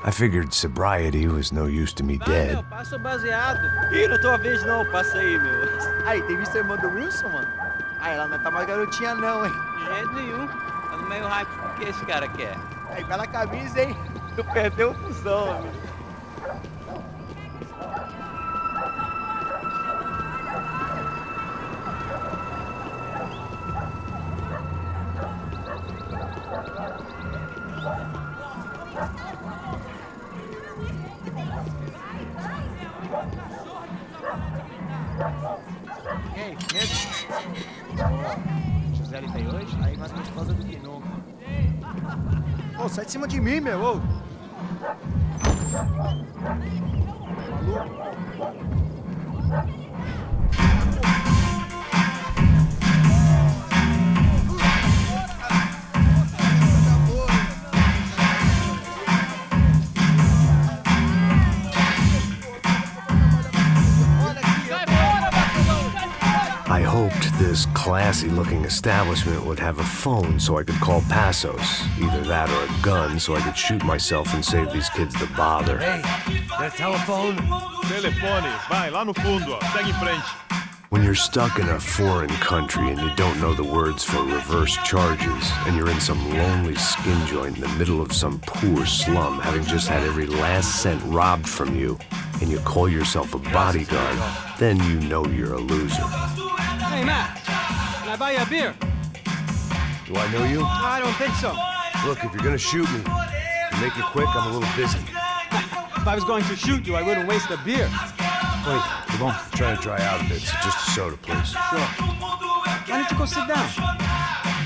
I figured sobriety was no use to me dead. Meu, passa o baseado. Ih, não é tua vez não, passa aí, meu. Aí, tem visto a irmã do Wilson, mano? Aí, ela não tá mais garotinha não, hein? De jeito nenhum. Tá no meio hype. O que esse cara quer? Aí, bela camisa, hein? Tu perdeu o fusão, amigo. E aí, medo? José tem hoje? Aí mais gostosa do que nunca. Ô, sai de cima de mim, meu! Ô. I hoped this classy-looking establishment would have a phone so I could call Passos. Either that or a gun so I could shoot myself and save these kids the bother. Hey, got a telephone? Telefone, vai, lá no fundo, ó. Segue em frente. When you're stuck in a foreign country and you don't know the words for reverse charges, and you're in some lonely skin joint in the middle of some poor slum, having just had every last cent robbed from you, and you call yourself a bodyguard, then you know you're a loser. Hey, Matt. Can I buy you a beer? Do I know you? I don't think so. Look, if you're gonna shoot me, to make it quick, I'm a little busy. If I was going to shoot you, I wouldn't waste a beer. Wait, come on. I'm trying to dry out a bit, so just a soda, please. Sure. Why don't you go sit down?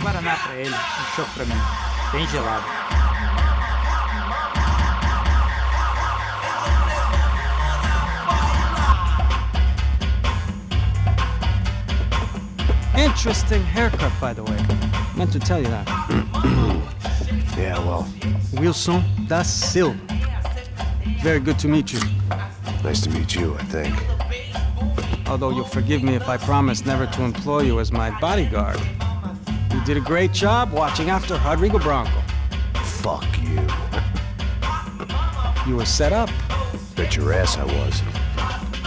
Guaraná pra ele, chopp pra mim. Bem gelado. Interesting haircut, by the way. Meant to tell you that. Yeah, well. Wilson da Silva. Very good to meet you. Nice to meet you, I think. Although you'll forgive me if I promise never to employ you as my bodyguard. You did a great job watching after Rodrigo Branco. Fuck you. You were set up. Bet your ass I was.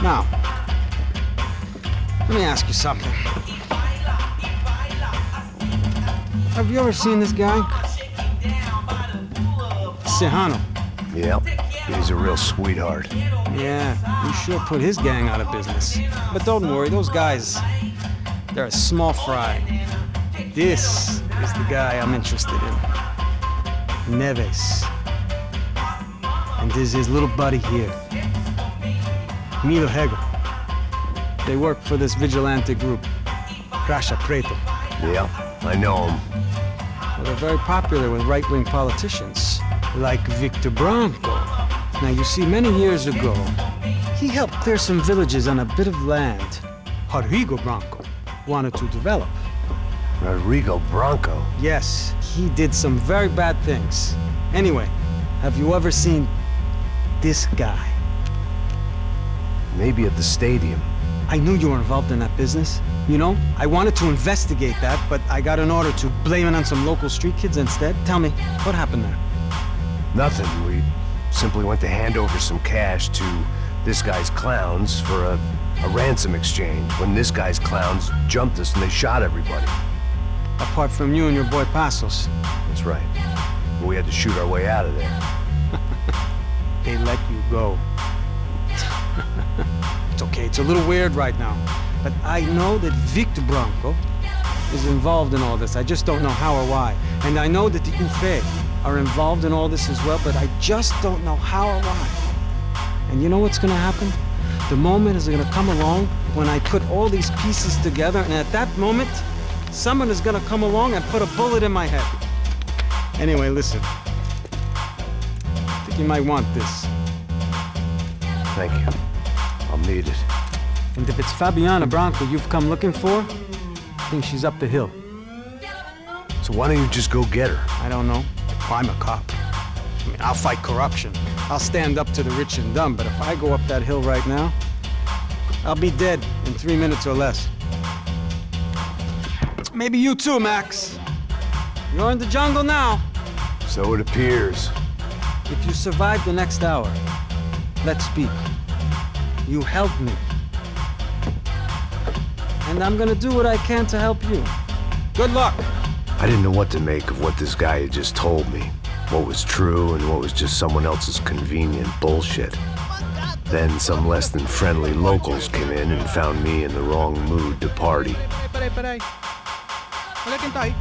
Now, let me ask you something. Have you ever seen this guy? Sejano. Yep, he's a real sweetheart. Yeah, he sure put his gang out of business. But don't worry, those guys, they're a small fry. This is the guy I'm interested in. Neves. And this is his little buddy here. Milo Hegel. They work for this vigilante group, Crasha Preto. Yeah, I know him. Well, they're very popular with right-wing politicians, like Victor Branco. Now, you see, many years ago, he helped clear some villages on a bit of land Rodrigo Branco wanted to develop. Rodrigo Branco? Yes, he did some very bad things. Anyway, have you ever seen this guy? Maybe at the stadium. I knew you were involved in that business. You know, I wanted to investigate that, but I got an order to blame it on some local street kids instead. Tell me, what happened there? Nothing. We simply went to hand over some cash to this guy's clowns for a ransom exchange when this guy's clowns jumped us and they shot everybody. Apart from you and your boy Passos. That's right. We had to shoot our way out of there. They let you go. It's okay, it's a little weird right now. But I know that Victor Branco is involved in all this. I just don't know how or why. And I know that the UFE are involved in all this as well, but I just don't know how or why. And you know what's gonna happen? The moment is gonna come along when I put all these pieces together, and at that moment, someone is gonna come along and put a bullet in my head. Anyway, listen. I think you might want this. Thank you. I'll need it. And if it's Fabiana Branco you've come looking for, I think she's up the hill. So why don't you just go get her? I don't know. I'm a cop. I mean, I'll fight corruption. I'll stand up to the rich and dumb, but if I go up that hill right now, I'll be dead in 3 minutes or less. Maybe you too, Max. You're in the jungle now. So it appears. If you survive the next hour, let's speak. You help me. And I'm gonna do what I can to help you. Good luck. I didn't know what to make of what this guy had just told me. What was true and what was just someone else's convenient bullshit. Then some less than friendly locals came in and found me in the wrong mood to party. Peraí. Olha quem tá aí.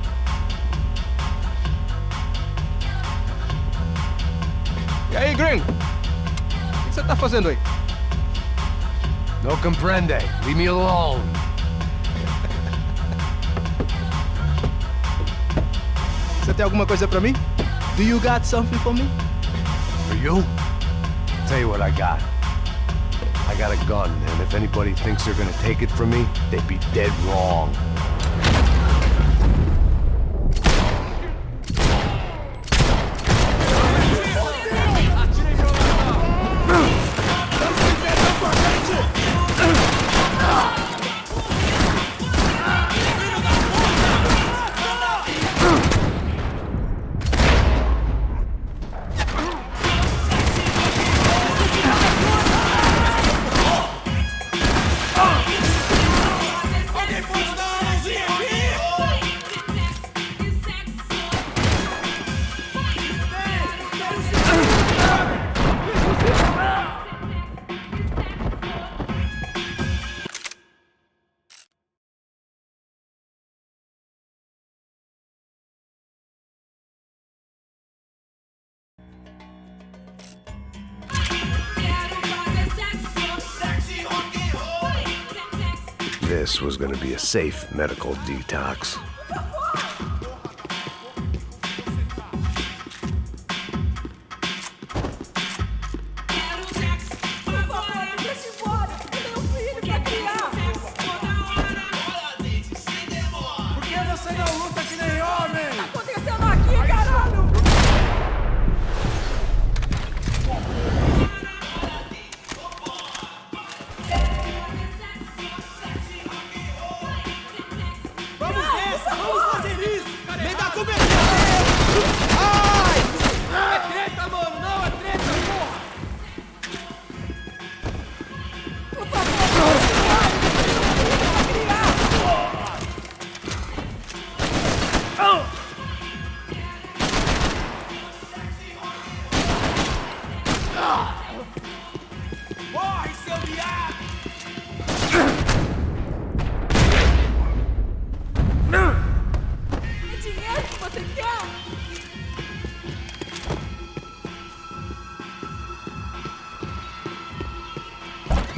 E aí, gringo? O que você tá fazendo aí? No comprende. Leave me alone. Você tem alguma coisa pra mim? Do you got something for me? For you? Tell you what I got. I got a gun, and if anybody thinks they're gonna take it from me, they'd be dead wrong. This was gonna be a safe medical detox.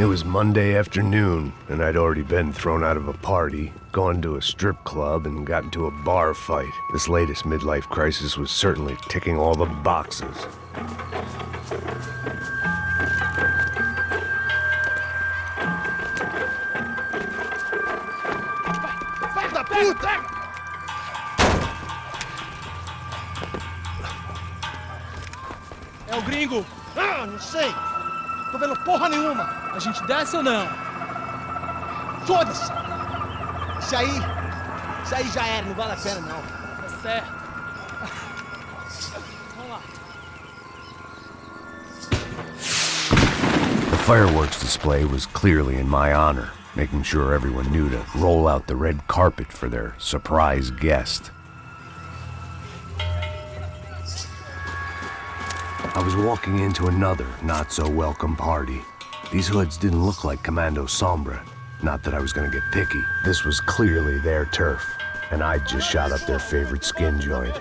It was Monday afternoon, and I'd already been thrown out of a party, gone to a strip club, and got into a bar fight. This latest midlife crisis was certainly ticking all the boxes. Filho da puta! É o gringo! Ah, não sei! Tô vendo porra nenhuma! A gente desce ou não? Foda-se! Isso aí já era, não vale a pena não. Tá certo. Vamos lá. The fireworks display was clearly in my honor, making sure everyone knew to roll out the red carpet for their surprise guest. I was walking into another not-so-welcome party. These hoods didn't look like Commando Sombra. Not that I was gonna get picky. This was clearly their turf, and I'd just shot up their favorite skin joint.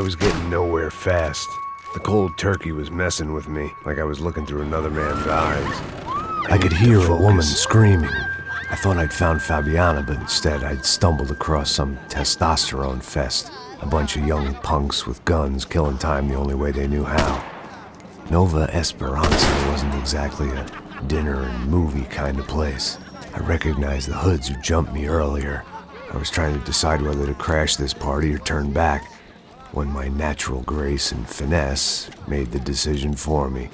I was getting nowhere fast. The cold turkey was messing with me, like I was looking through another man's eyes. I could hear a woman screaming. I thought I'd found Fabiana, but instead I'd stumbled across some testosterone fest. A bunch of young punks with guns killing time the only way they knew how. Nova Esperanza wasn't exactly a dinner and movie kind of place. I recognized the hoods who jumped me earlier. I was trying to decide whether to crash this party or turn back, when my natural grace and finesse made the decision for me.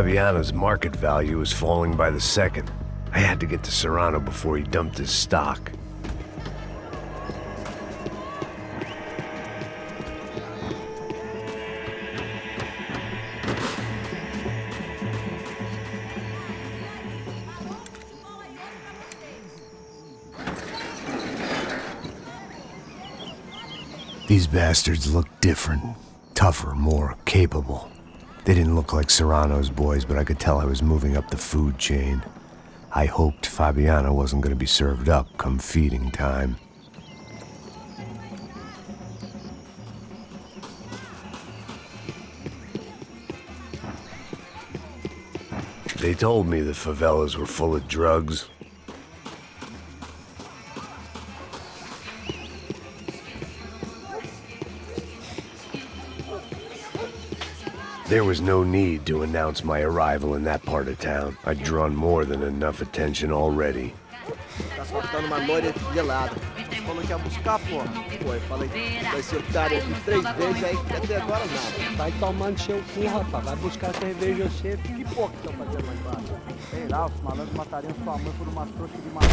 Fabiana's market value was falling by the second. I had to get to Serrano before he dumped his stock. These bastards looked different, tougher, more capable. They didn't look like Serrano's boys, but I could tell I was moving up the food chain. I hoped Fabiana wasn't going to be served up come feeding time. They told me the favelas were full of drugs. There was no need to announce my arrival in that part of town. I'd drawn more than enough attention already. Tá faltando uma loira gelada. Falou que ia buscar, porra. Pô, eu falei, vai ser otário aqui 3 vezes, aí até agora nada. Vai tomando seu cu, rapaz. Vai buscar cerveja você. Que porra que estão fazendo lá embaixo? Sei lá, os malandros matariam sua mãe por uma trouxa de maconha.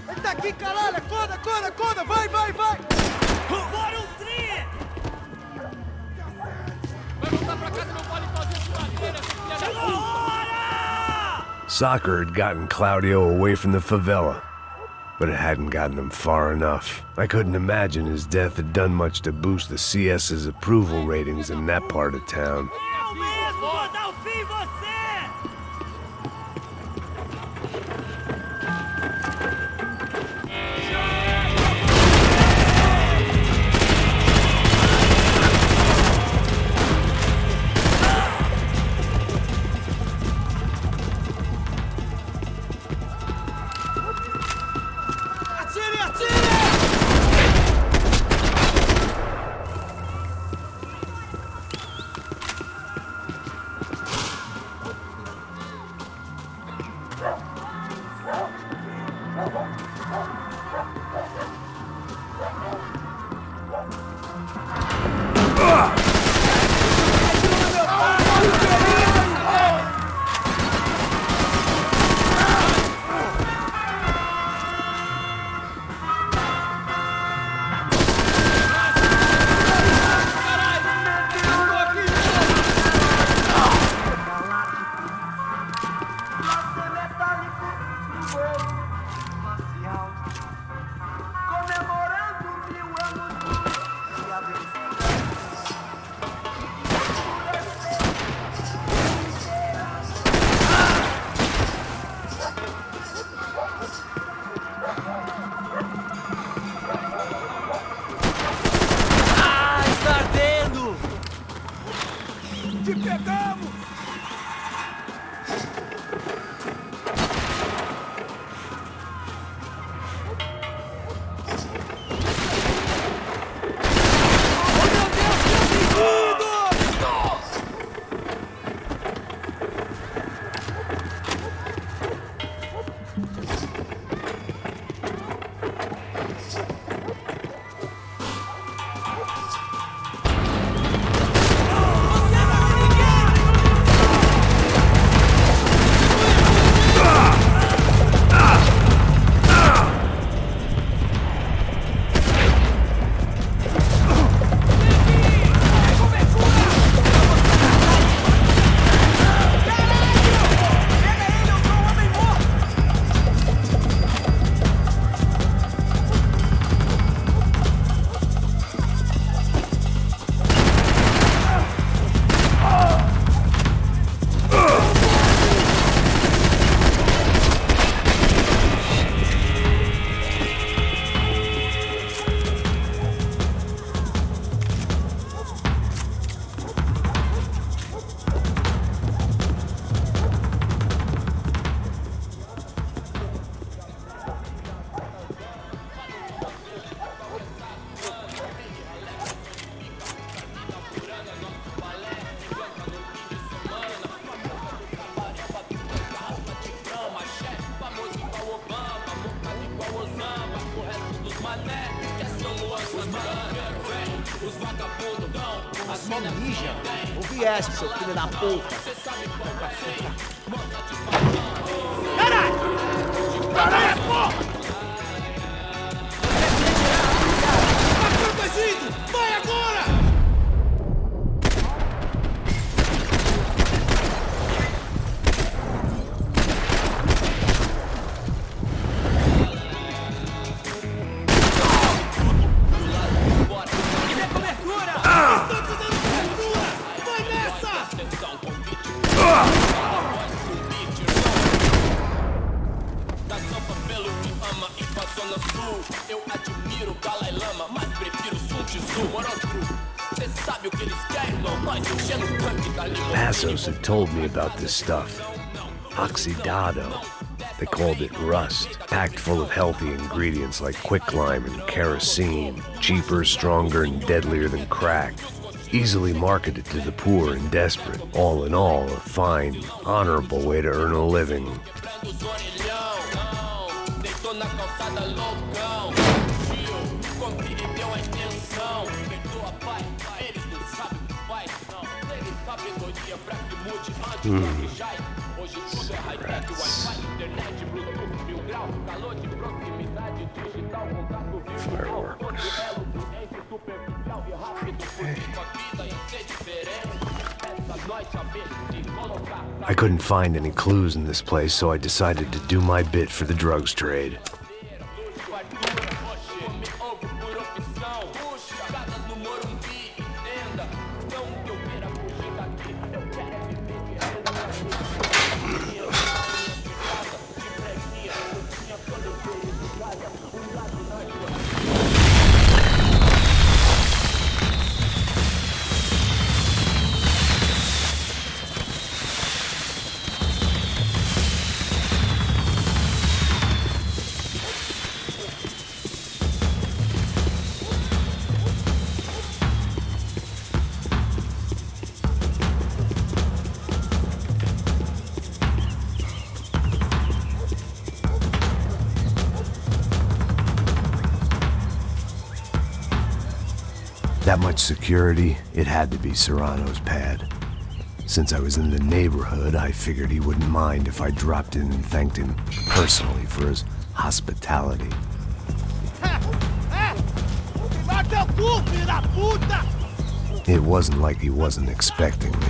Ele tá aqui, caralho! Acorda! Vai! Bora, um tri! Vai voltar pra casa, não pode fazer churrasqueira, filha da puta! Soccer had gotten Claudio away from the favela, but it hadn't gotten him far enough. I couldn't imagine his death had done much to boost the CS's approval ratings in that part of town. Os vagabundos dão As mó mija. Ouvi essa, seu filho da puta. Caralho! Caralho, porra! Tá acontecendo! Vai agora! Eu admiro o Dalai Lama, mas prefiro Sun Tzu, Morotru. Cê sabe o que eles querem, irmão? Nós enchendo o tanque da limão. Passos had told me about this stuff. Oxidado. They called it rust, packed full of healthy ingredients like quicklime and kerosene, cheaper, stronger, and deadlier than crack. Easily marketed to the poor and desperate. All in all, a fine, honorable way to earn a living. Fireworks. I couldn't find any clues in this place, so I decided to do my bit for the drugs trade. That much security, it had to be Serrano's pad. Since I was in the neighborhood, I figured he wouldn't mind if I dropped in and thanked him personally for his hospitality. It wasn't like he wasn't expecting me.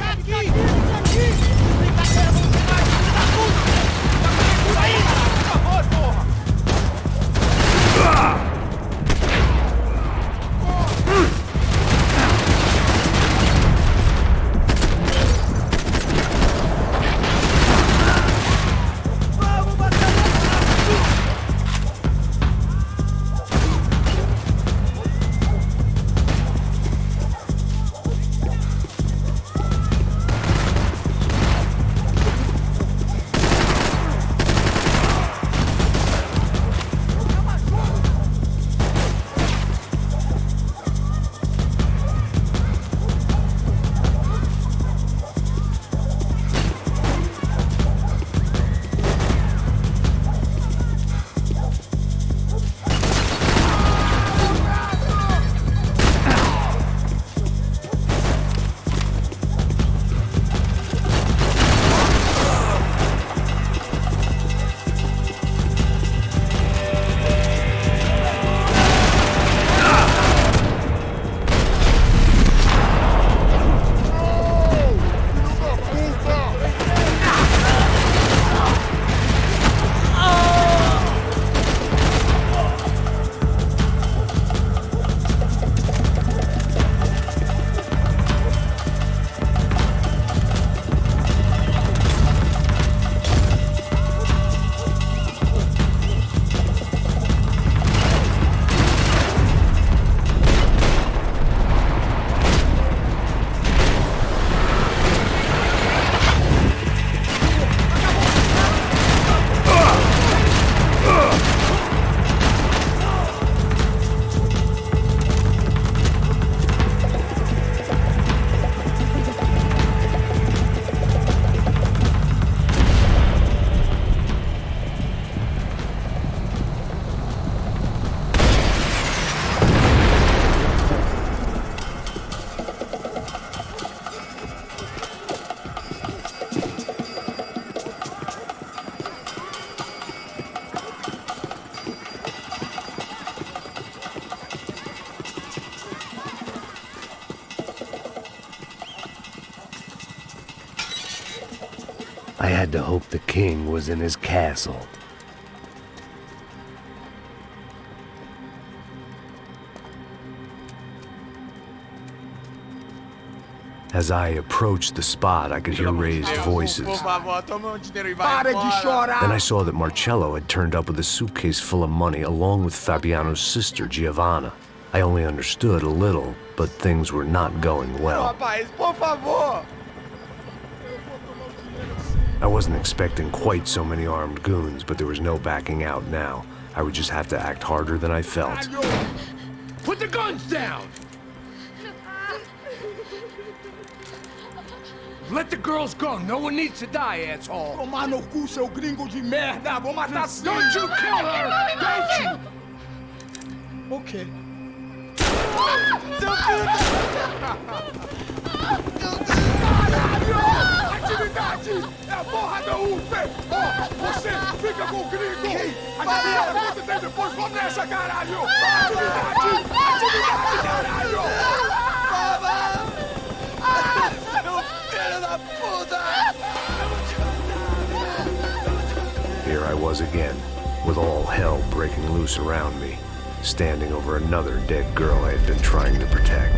I had to hope the king was in his castle. As I approached the spot, I could hear raised voices. Por favor, toma o dinheiro e vai embora. Para de chorar! Then I saw that Marcello had turned up with a suitcase full of money along with Fabiano's sister, Giovanna. I only understood a little, but things were not going well. Rapaz, por favor! I wasn't expecting quite so many armed goons, but there was no backing out now. I would just have to act harder than I felt. Put the guns down! Let the girls go. No one needs to die, asshole. Tomar no cu, seu gringo de merda! Vou matar sim! Don't you kill her! Don't you! Ok. Caralho! Atividade! É a porra da UP! Você fica com o gringo! Adivinha quanto tem depois? Vamos nessa, caralho! Atividade! Atividade, caralho! Here I was again, with all hell breaking loose around me, standing over another dead girl I had been trying to protect.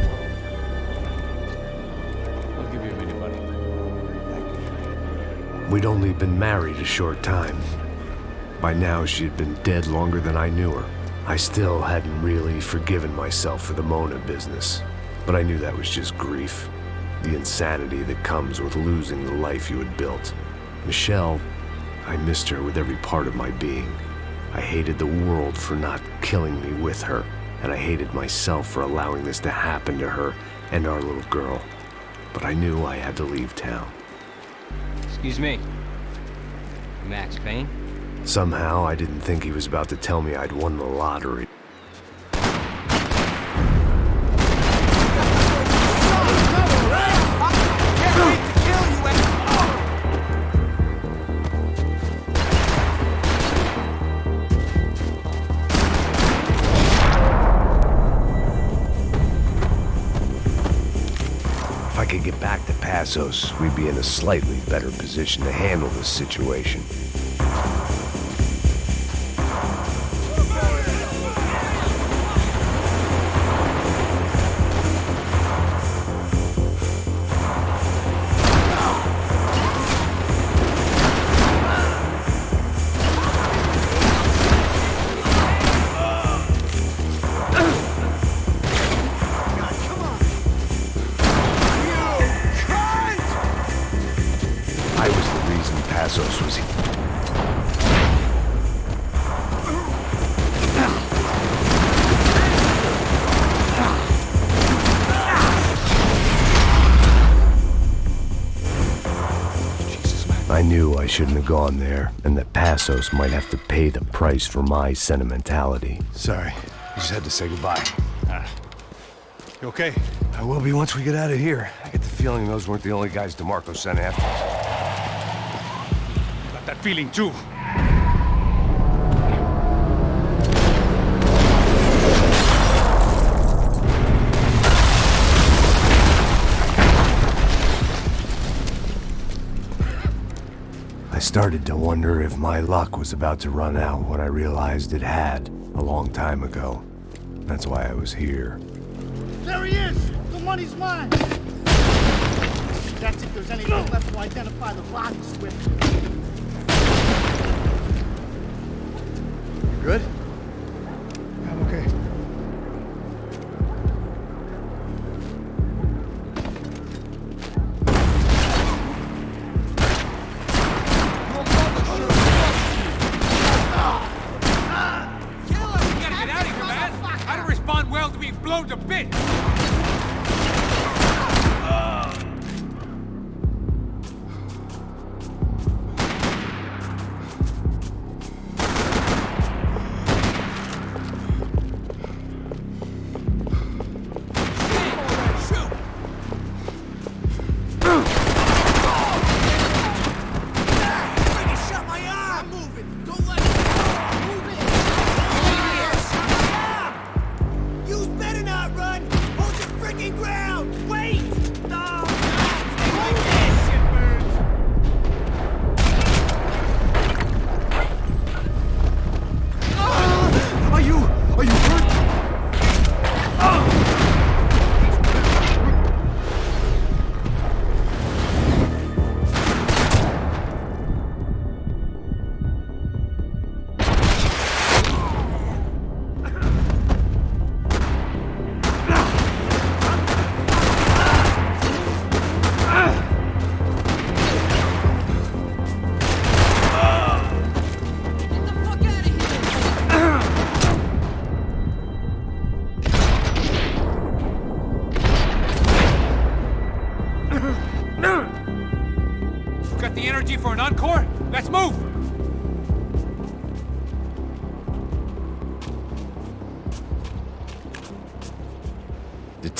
I'll give you a minute, buddy. We'd only been married a short time. By now, she had been dead longer than I knew her. I still hadn't really forgiven myself for the Mona business, but I knew that was just grief. The insanity that comes with losing the life you had built. Michelle, I missed her with every part of my being. I hated the world for not killing me with her, and I hated myself for allowing this to happen to her and our little girl. But I knew I had to leave town. Excuse me. Max Payne? Somehow, I didn't think he was about to tell me I'd won the lottery. If I could get back to Passos, we'd be in a slightly better position to handle this situation. Passos was here. I knew I shouldn't have gone there, and that Passos might have to pay the price for my sentimentality. Sorry, I just had to say goodbye. You okay? I will be once we get out of here. I get the feeling those weren't the only guys DeMarco sent after us. That feeling too. I started to wonder if my luck was about to run out when I realized it had a long time ago. That's why I was here. There he is! The money's mine! That's if there's anything left to identify the bodies with. Good? I'm okay. Blown to bits!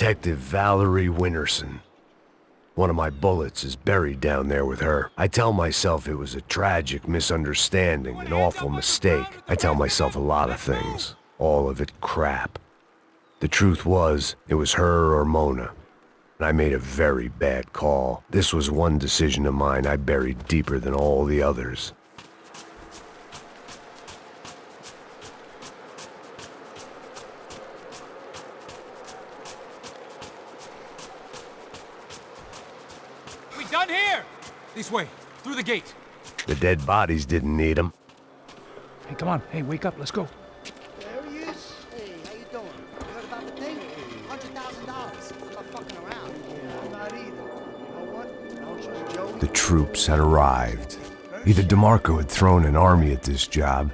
Detective Valerie Winterson. One of my bullets is buried down there with her. I tell myself it was a tragic misunderstanding, an awful mistake. I tell myself a lot of things. All of it crap. The truth was, it was her or Mona. And I made a very bad call. This was one decision of mine I buried deeper than all the others. We done here! This way, through the gate. The dead bodies didn't need them. Hey, come on. Hey, wake up. Let's go. There he is. Hey, how you doing? You heard about the thing? $100,000. I'm not fucking around. I'm not either. You know what? Don't trust Joey. The troops had arrived. Either DeMarco had thrown an army at this job,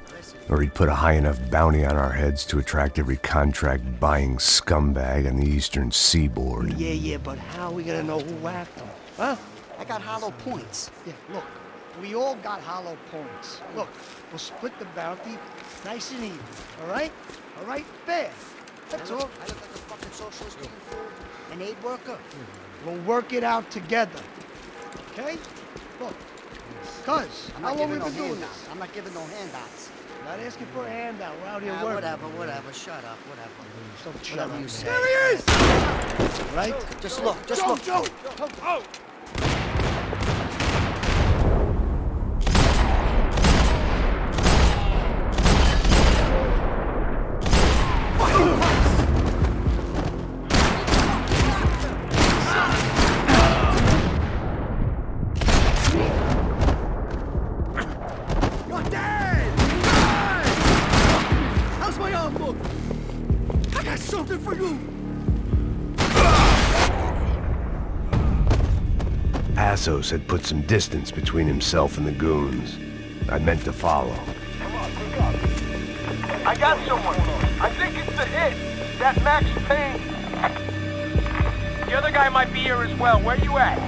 or he'd put a high enough bounty on our heads to attract every contract-buying scumbag on the eastern seaboard. Yeah, but how are we gonna know who whacked him? Huh? I got hollow points. Yeah, look. We all got hollow points. Look, we'll split the bounty nice and even, all right? All right? Fair. That's all. I look like a fucking socialist eating food. An aid worker. We'll work it out together. Okay? Look. Cuz, how long we been doing this? I'm not giving no handouts. Not asking for a handout. We're out here working. Whatever. Shut up. Whatever. Whatever you say. There he is! Right? Just look. Joey! Oh! Passos had put some distance between himself and the goons. I meant to follow. I got someone. I think it's the hit. That Max Payne. The other guy might be here as well. Where you at?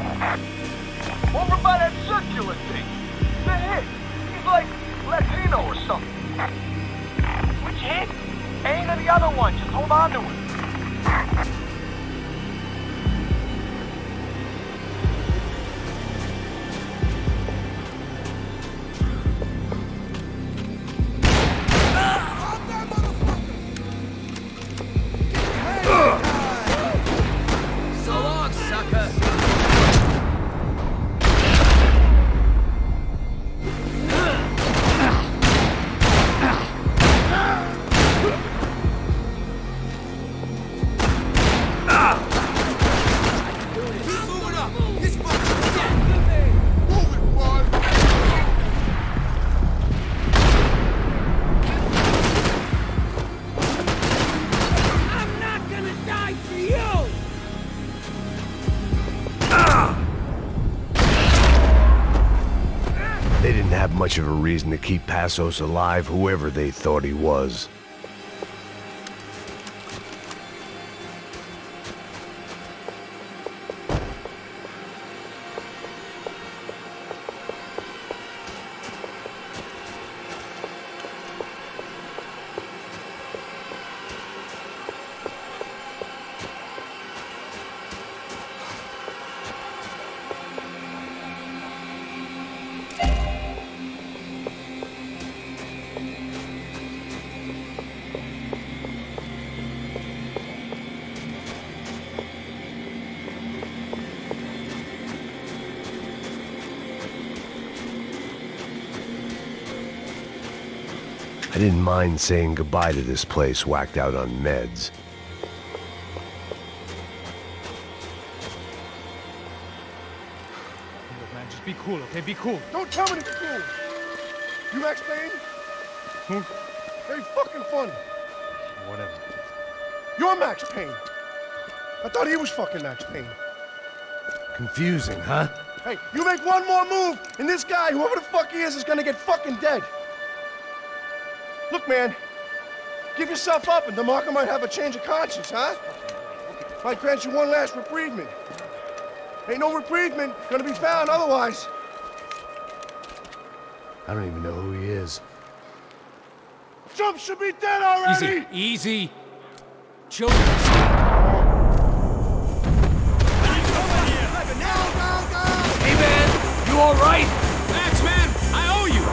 Over by that circular thing. The hit. He's like Latino or something. Which hit? Payne or the other one? Just hold on to it. Much of a reason to keep Passos alive, whoever they thought he was. I didn't mind saying goodbye to this place whacked out on meds. Look, man, just be cool, okay? Be cool. Don't tell me to be cool. You Max Payne? Who? Very fucking funny. Whatever. You're Max Payne. I thought he was fucking Max Payne. Confusing, huh? Hey, you make one more move, and this guy, whoever the fuck he is gonna get fucking dead. Look, man, give yourself up and DeMarco might have a change of conscience, huh? Might grant you one last reprievement. Ain't no reprievement gonna be found otherwise. I don't even know who he is. Trump should be dead already! Easy. Chill. all right? Max, man, I owe you.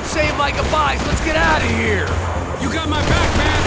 Saying my goodbyes. Let's get out of here. You got my back, man.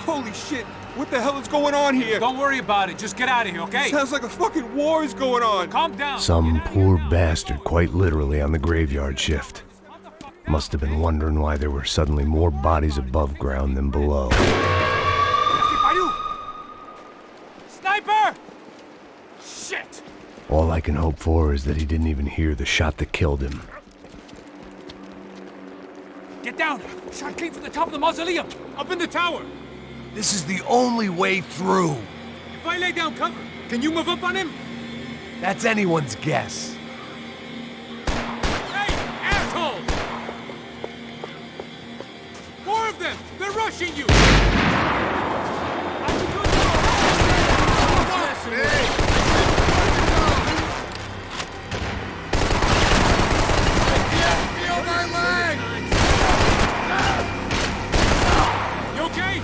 Holy shit! What the hell is going on here? Don't worry about it. Just get out of here, okay? Sounds like a fucking war is going on. Calm down. Some poor bastard quite literally on the graveyard shift. Must have been wondering why there were suddenly more bodies above ground than below. Sniper! Shit! All I can hope for is that he didn't even hear the shot that killed him. Get down! Shot came from the top of the mausoleum! Up in the tower! This is the only way through. If I lay down cover, can you move up on him? That's anyone's guess. Hey, asshole! More of them! They're rushing you! Feel my leg! You okay?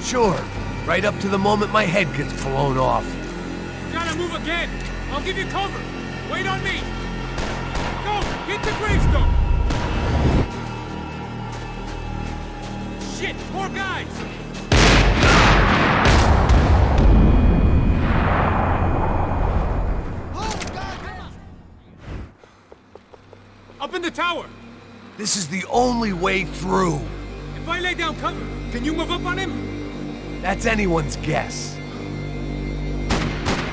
Sure. Right up to the moment my head gets blown off. Gotta move again! I'll give you cover! Wait on me! Go! Hit the gravestone! Shit! More guys! Up in the tower! This is the only way through. If I lay down cover, can you move up on him? That's anyone's guess.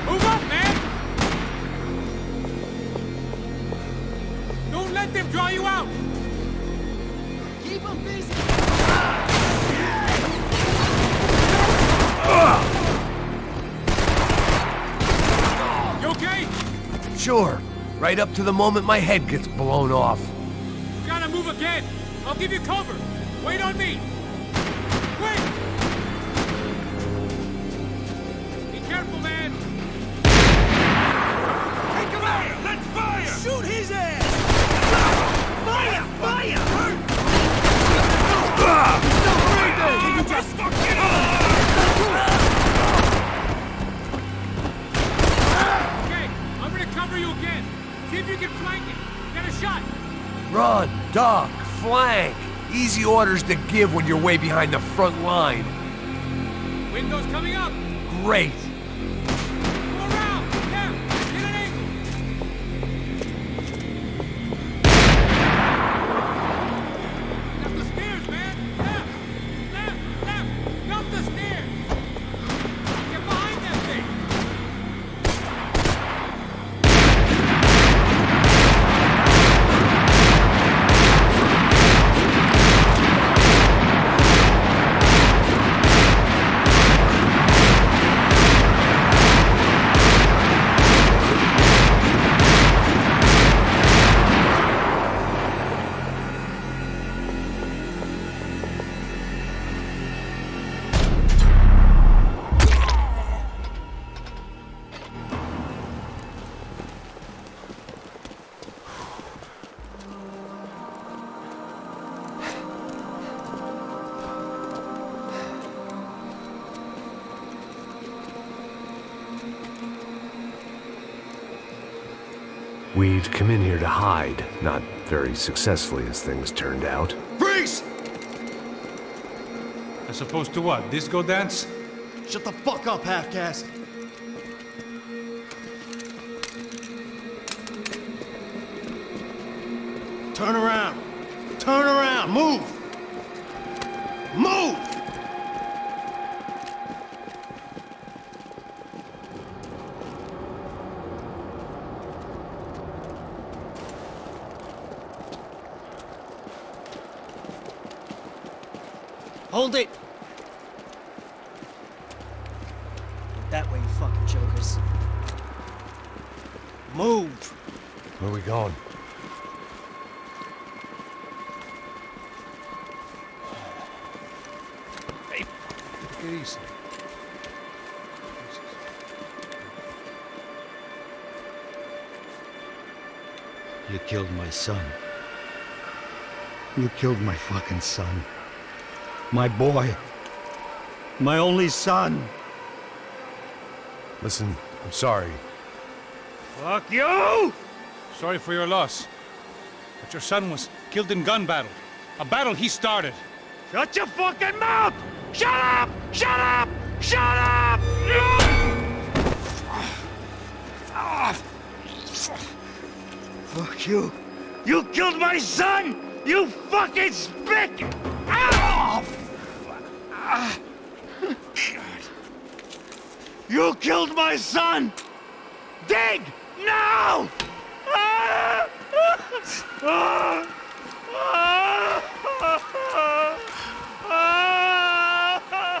Move up, man! Don't let them draw you out! Keep them busy! You okay? Sure. Right up to the moment my head gets blown off. Gotta move again! I'll give you cover! Wait on me! Quick! Be careful, man! Take him out! Let's fire! Shoot his ass! Duck, flank. Easy orders to give when you're way behind the front line. Windows coming up. Great. Go around. Keff, hit an angle. Up the stairs, man. Left. Up the stairs. Get behind that thing. We'd come in here to hide, not very successfully as things turned out. Freeze! As opposed to what? Disco dance? Shut the fuck up, half-caste. Turn around. Turn around. Move. Move! Hold it! That way, you fucking jokers. Move! Where are we going? Hey, take it easy. You killed my son. You killed my fucking son. My boy. My only son. Listen, I'm sorry. Fuck you! Sorry for your loss. But your son was killed in gun battle. A battle he started. Shut your fucking mouth! Shut up! Shut up! Shut up! Fuck you. You killed my son! You fucking spick! You killed my son! Dig! Now! I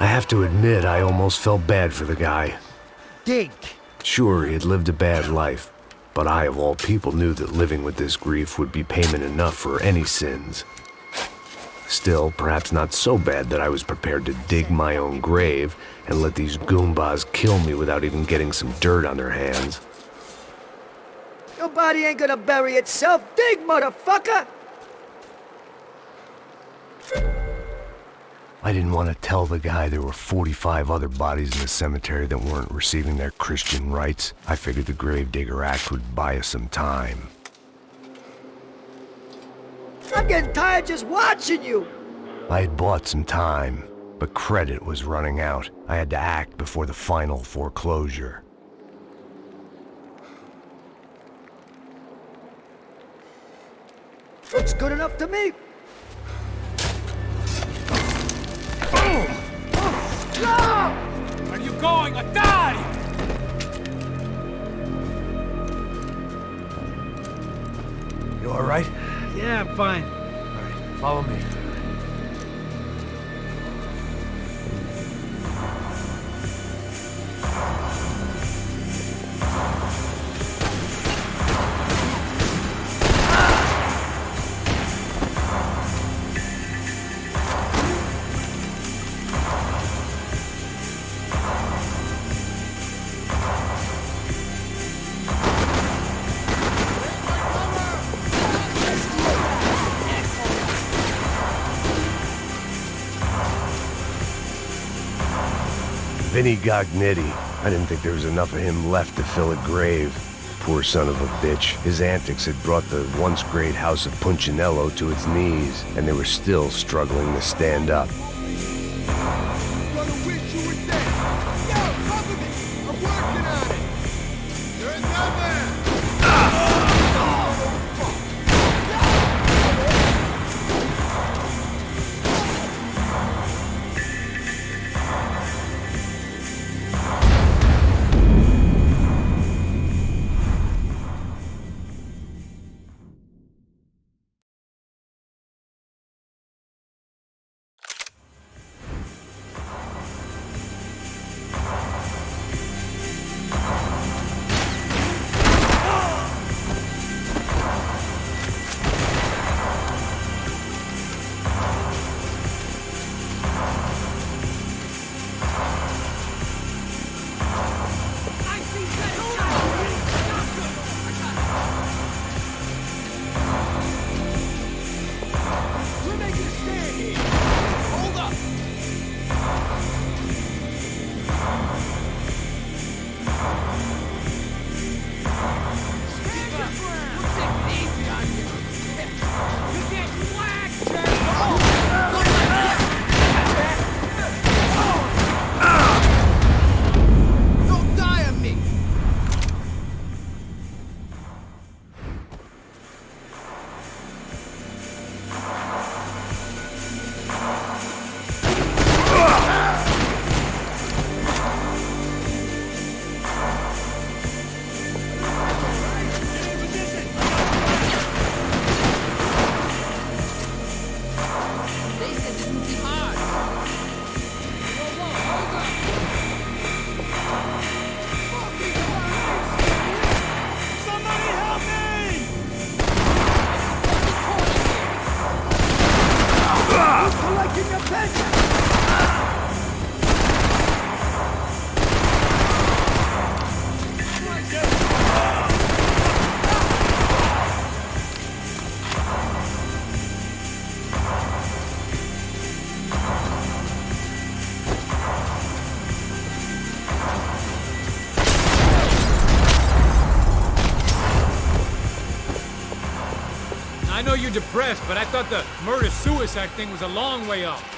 have to admit, I almost felt bad for the guy. Dig! Sure, he had lived a bad life, but I, of all people, knew that living with this grief would be payment enough for any sins. Still, perhaps not so bad that I was prepared to dig my own grave and let these Goombas kill me without even getting some dirt on their hands. Your body ain't gonna bury itself. Dig, motherfucker! I didn't want to tell the guy there were 45 other bodies in the cemetery that weren't receiving their Christian rites. I figured the Gravedigger Act would buy us some time. I'm getting tired just watching you! I had bought some time, but credit was running out. I had to act before the final foreclosure. Looks good enough to me. Where are you going? I die! You all right? Yeah, I'm fine. All right, follow me. Vinny Gognitti. I didn't think there was enough of him left to fill a grave. Poor son of a bitch. His antics had brought the once great house of Punchinello to its knees, and they were still struggling to stand up. I know you're depressed, but I thought the murder-suicide thing was a long way off.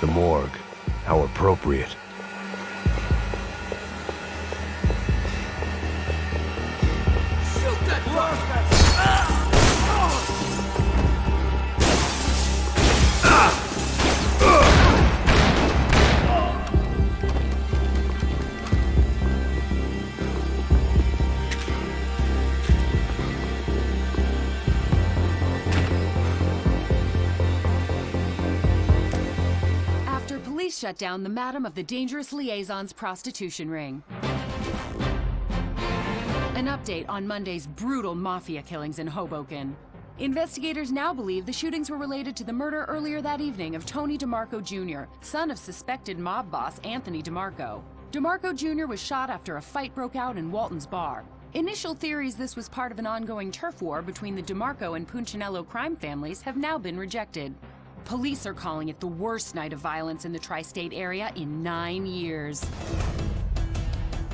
The morgue. How appropriate. Shut down the Madam of the Dangerous Liaison's prostitution ring. An update on Monday's brutal mafia killings in Hoboken. Investigators now believe the shootings were related to the murder earlier that evening of Tony DeMarco Jr., son of suspected mob boss Anthony DeMarco. DeMarco Jr. was shot after a fight broke out in Walton's bar. Initial theories this was part of an ongoing turf war between the DeMarco and Punchinello crime families have now been rejected. Police are calling it the worst night of violence in the tri-state area in 9 years.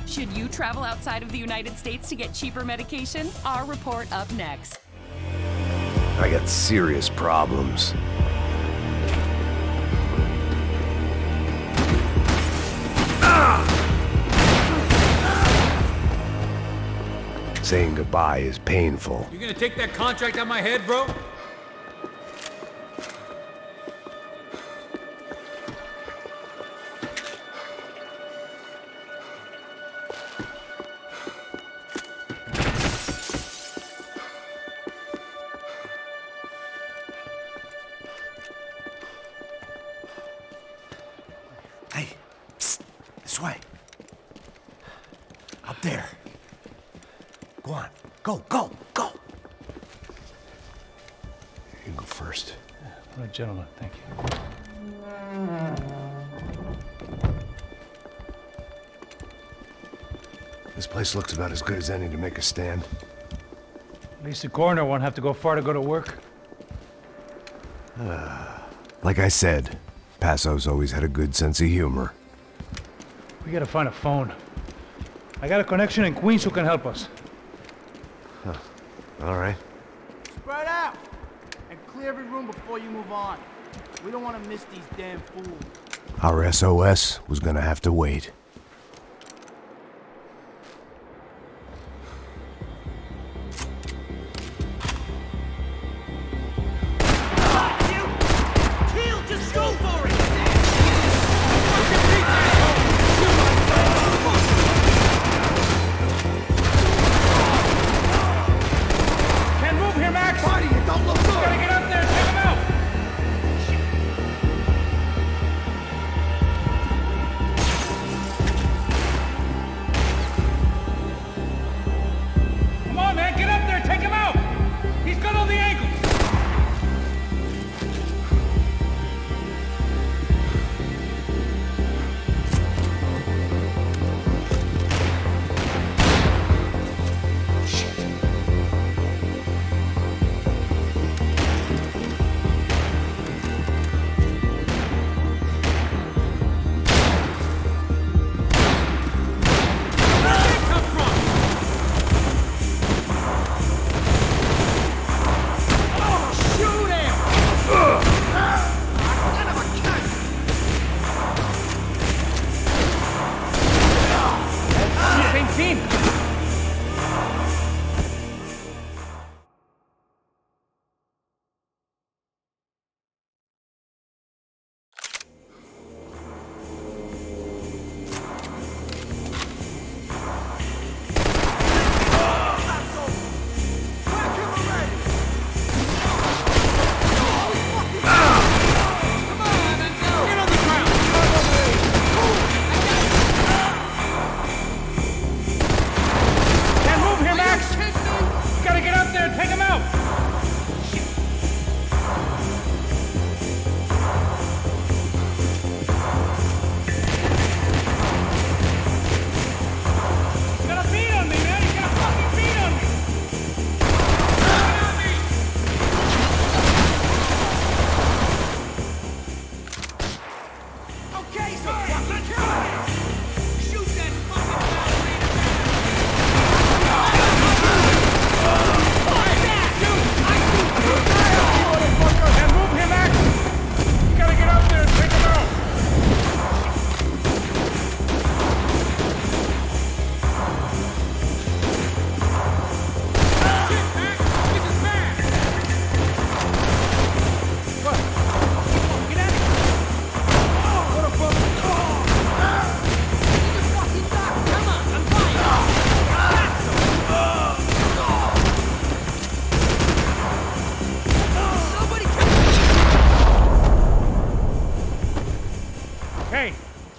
Should you travel outside of the United States to get cheaper medication? Our report up next. I got serious problems. Saying goodbye is painful. You gonna take that contract out my head, bro? Hey, psst, this way. Up there. Go on. Go, go, go. You go first. All right, gentlemen, thank you. This place looks about as good as any to make a stand. At least the coroner won't have to go far to go to work. Like I said, Passo's always had a good sense of humor. We gotta find a phone. I got a connection in Queens who can help us. Huh. All right. Spread out! And clear every room before you move on. We don't want to miss these damn fools. Our SOS was gonna have to wait.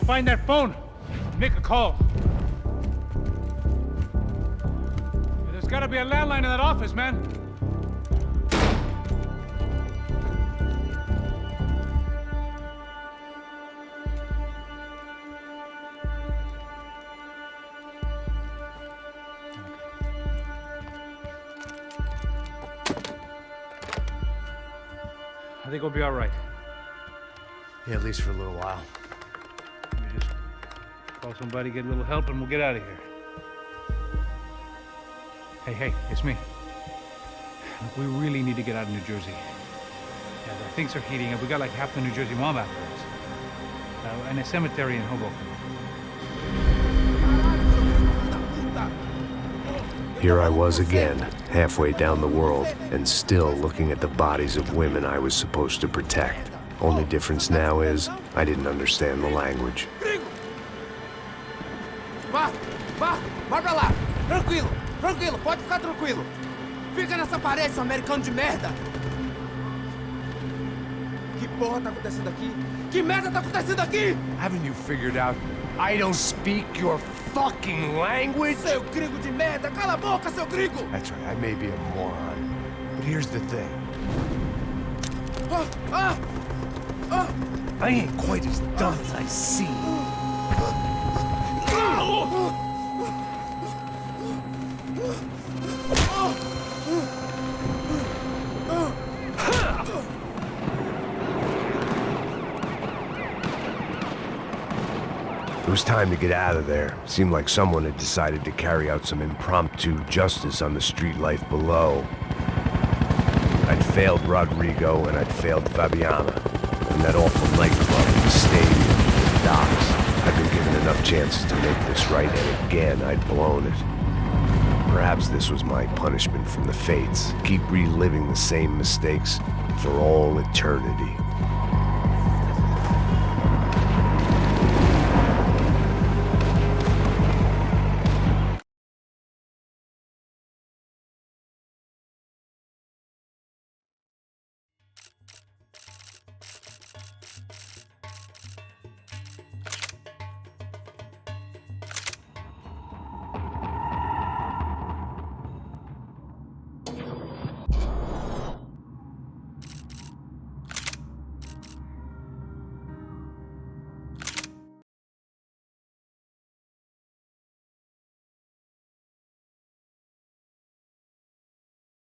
Find that phone. Make a call. There's gotta be a landline in that office, man. I think we'll be all right. Yeah, at least for a little while. We just call somebody, get a little help, and we'll get out of here. Hey, it's me. Look, we really need to get out of New Jersey. Yeah, things are heating up. We got like half the New Jersey mob after us. And a cemetery in Hoboken. Here I was again, halfway down the world, and still looking at the bodies of women I was supposed to protect. Only difference now is, I didn't understand the language. Vai pra lá! Tranquilo, pode ficar tranquilo! Fica nessa parede, seu americano de merda! Que porra tá acontecendo aqui? Que merda tá acontecendo aqui? Haven't you figured out I don't speak your fucking language? Seu gringo de merda! Cala a boca, seu gringo! That's right, I may be a moron. But here's the thing. I ain't quite as dumb as I seem. It was time to get out of there. Seemed like someone had decided to carry out some impromptu justice on the street life below. I'd failed Rodrigo and I'd failed Fabiana. And that awful nightclub, the stadium, the docks. I'd been given enough chances to make this right, and again I'd blown it. Perhaps this was my punishment from the fates. Keep reliving the same mistakes for all eternity.